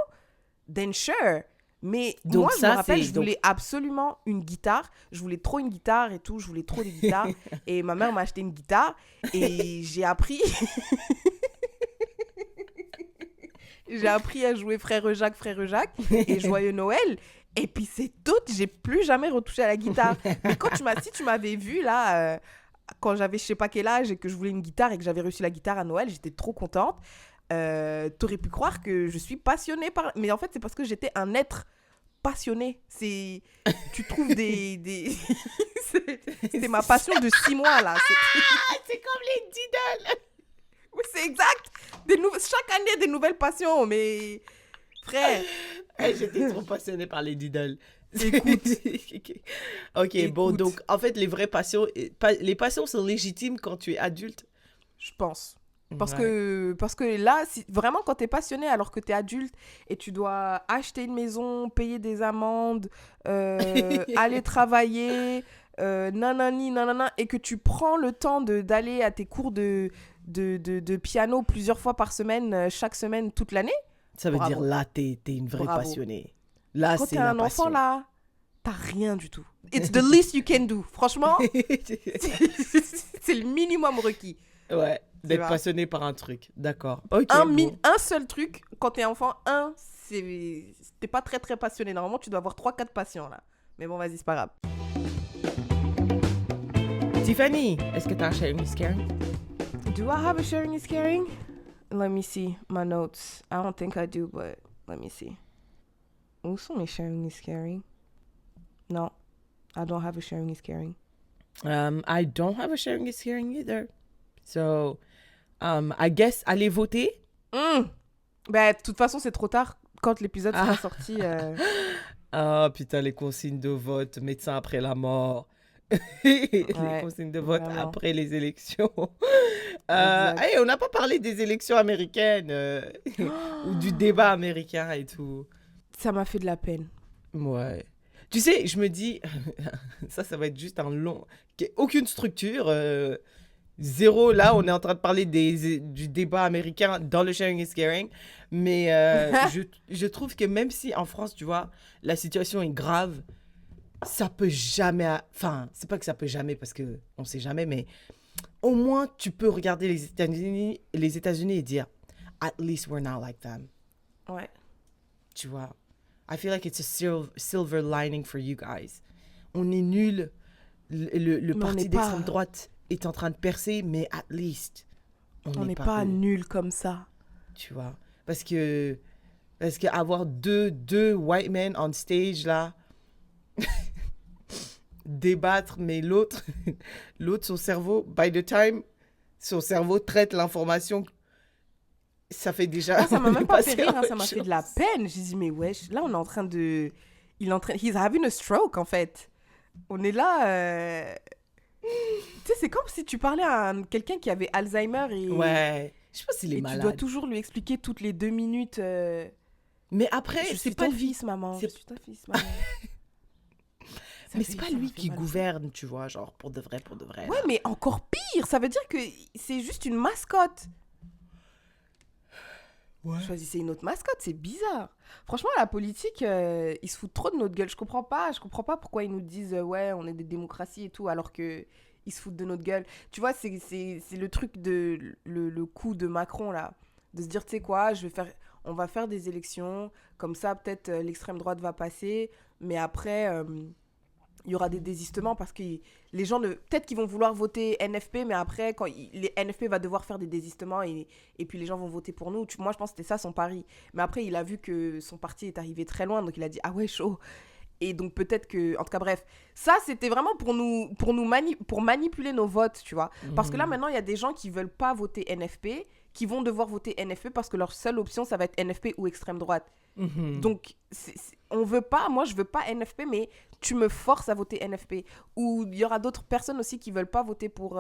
then sure. Mais Donc moi, je ça, me rappelle, c'est- je donc- voulais absolument une guitare. Je voulais trop une guitare et tout. Je voulais trop des guitares. Et ma mère m'a acheté une guitare. Et j'ai appris... j'ai appris à jouer Frère Jacques et Joyeux Noël. Et puis c'est tout. J'ai plus jamais retouché à la guitare. Mais si tu m'avais vu là, quand j'avais je sais pas quel âge et que je voulais une guitare et que j'avais reçu la guitare à Noël, j'étais trop contente. T'aurais pu croire que je suis passionnée par... Mais en fait, c'est parce que j'étais un être passionné. Tu trouves des... c'est ma passion de 6 mois, là. C'est comme les Diddle. Oui, c'est exact. Chaque année, des nouvelles passions, mais... Frère, J'étais trop passionnée par les Diddle. Écoute. Ok, bon, Écoute. donc, en fait, les vraies passions... Les passions sont légitimes quand tu es adulte. je pense. Parce Ouais. que là, vraiment, quand t'es passionné alors que t'es adulte et tu dois acheter une maison, payer des amendes, aller travailler, nanani, nanana, et que tu prends le temps d'aller à tes cours de piano plusieurs fois par semaine, chaque semaine, toute l'année, Ça veut Bravo. dire, là, t'es une vraie Bravo. passionnée. Là, quand c'est t'es la un enfant, passion. là, t'as rien du tout. It's the least you can do. Franchement, c'est le minimum requis. Ouais, d'être vrai. passionné par un truc. D'accord. Ok, bon. Un seul truc, quand t'es enfant, t'es pas très très passionné. Normalement, tu dois avoir 3-4 passions là. Mais bon, vas-y, c'est pas grave. Tiffany, est-ce que t'as un sharing is caring? Do I have a sharing is caring? Let me see my notes. I don't think I do, but let me see. Où sont mes sharing is caring? No, I don't have a sharing is caring. I don't have a sharing is caring either. So, I guess, allez voter. Ben, de toute façon, c'est trop tard. Quand l'épisode sera sorti... Ah, putain, les consignes de vote, médecin après la mort. Les consignes de vote vraiment. après les élections. Exact. Hey, on n'a pas parlé des élections américaines ou du débat américain et tout. Ça m'a fait de la peine. Ouais. Tu sais, je me dis, ça va être juste un long... Aucune structure, zéro. Là, on est en train de parler du débat américain dans le sharing is caring. Mais je trouve que même si en France, tu vois, la situation est grave, ça peut jamais... Enfin, c'est pas que ça peut jamais parce qu'on sait jamais, mais au moins, tu peux regarder les États-Unis et dire, at least we're not like them. Ouais. Tu vois. I feel like it's a silver lining for you guys. On est nuls. Le Mais on parti n'est d'extrême pas- droite est en train de percer, mais at least, On n'est pas eux, nuls comme ça. tu vois. Parce que avoir deux white men on stage, là, débattre, mais l'autre, son cerveau, by the time, son cerveau traite l'information, ça fait déjà... Moi, ça m'a même pas passer fait rire, à hein, ça autre m'a fait chose. de la peine. J'ai dit, mais wesh, là, on est en train de... He's having a stroke, en fait. On est là... Tu sais, c'est comme si tu parlais à quelqu'un qui avait Alzheimer et... Ouais. Je sais pas s'il est Et tu malade. dois toujours lui expliquer toutes les 2 minutes... Mais après, je c'est suis pas ton lui. fils, maman. Je c'est- suis ton fils, maman. Mais c'est pas ça m'a lui fait qui mal. gouverne, tu vois, genre pour de vrai. Ouais, là. mais encore pire. Ça veut dire que c'est juste une mascotte. Ouais. Choisissez une autre mascotte, c'est bizarre. Franchement, la politique, ils se foutent trop de notre gueule. Je comprends pas pourquoi ils nous disent ouais, on est des démocraties et tout, alors que ils se foutent de notre gueule. Tu vois, c'est le truc de le coup de Macron là, de se dire tu sais quoi, on va faire des élections, comme ça peut-être l'extrême droite va passer, mais après il y aura des désistements parce que les gens peut-être qu'ils vont vouloir voter NFP, mais après les NFP va devoir faire des désistements et puis les gens vont voter pour nous. Moi je pense que c'était ça son pari, mais après il a vu que son parti est arrivé très loin, donc il a dit ah ouais chaud. Et donc peut-être que, en tout cas bref, ça c'était vraiment pour manipuler nos votes, tu vois. Parce que là maintenant il y a des gens qui veulent pas voter NFP, qui vont devoir voter NFP parce que leur seule option ça va être NFP ou extrême droite. Donc, on veut pas, moi je veux pas NFP, mais tu me forces à voter NFP. Ou il y aura d'autres personnes aussi qui veulent pas voter pour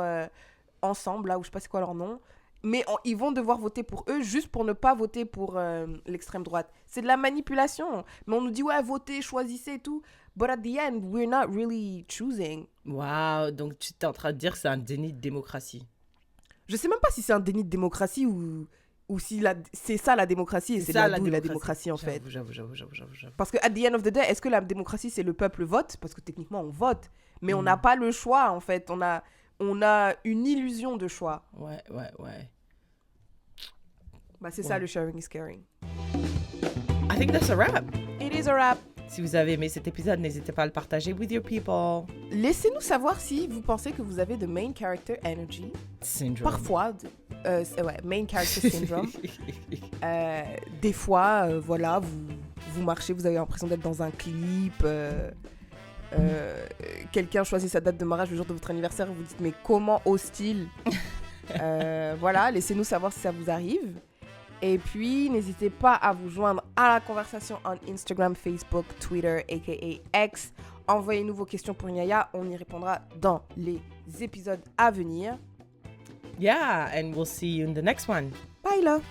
Ensemble, là, ou je sais pas c'est quoi leur nom, mais ils vont devoir voter pour eux juste pour ne pas voter pour l'extrême droite. C'est de la manipulation. Mais on nous dit, ouais, votez, choisissez et tout. But at the end, we're not really choosing. Wow, donc tu es en train de dire que c'est un déni de démocratie. Je sais même pas si c'est un déni de démocratie ou si c'est ça la démocratie et c'est ça, la démocratie en fait. J'avoue. Parce que at the end of the day, est-ce que la démocratie c'est le peuple vote? Parce que techniquement on vote, mais on n'a pas le choix en fait. On a une illusion de choix. Ouais. Bah c'est ça le sharing is caring. I think that's a wrap. It is a wrap. Si vous avez aimé cet épisode, n'hésitez pas à le partager with your people. Laissez-nous savoir si vous pensez que vous avez de main character energy. Syndrome. Parfois, main character syndrome. Des fois, voilà, vous marchez, vous avez l'impression d'être dans un clip. Quelqu'un choisit sa date de mariage le jour de votre anniversaire et vous dites mais comment ose-t-il? Voilà, laissez-nous savoir si ça vous arrive. Et puis, n'hésitez pas à vous joindre à la conversation en Instagram, Facebook, Twitter, aka X. Envoyez-nous vos questions pour Nyaya. On y répondra dans les épisodes à venir. Yeah, and we'll see you in the next one. Bye, love.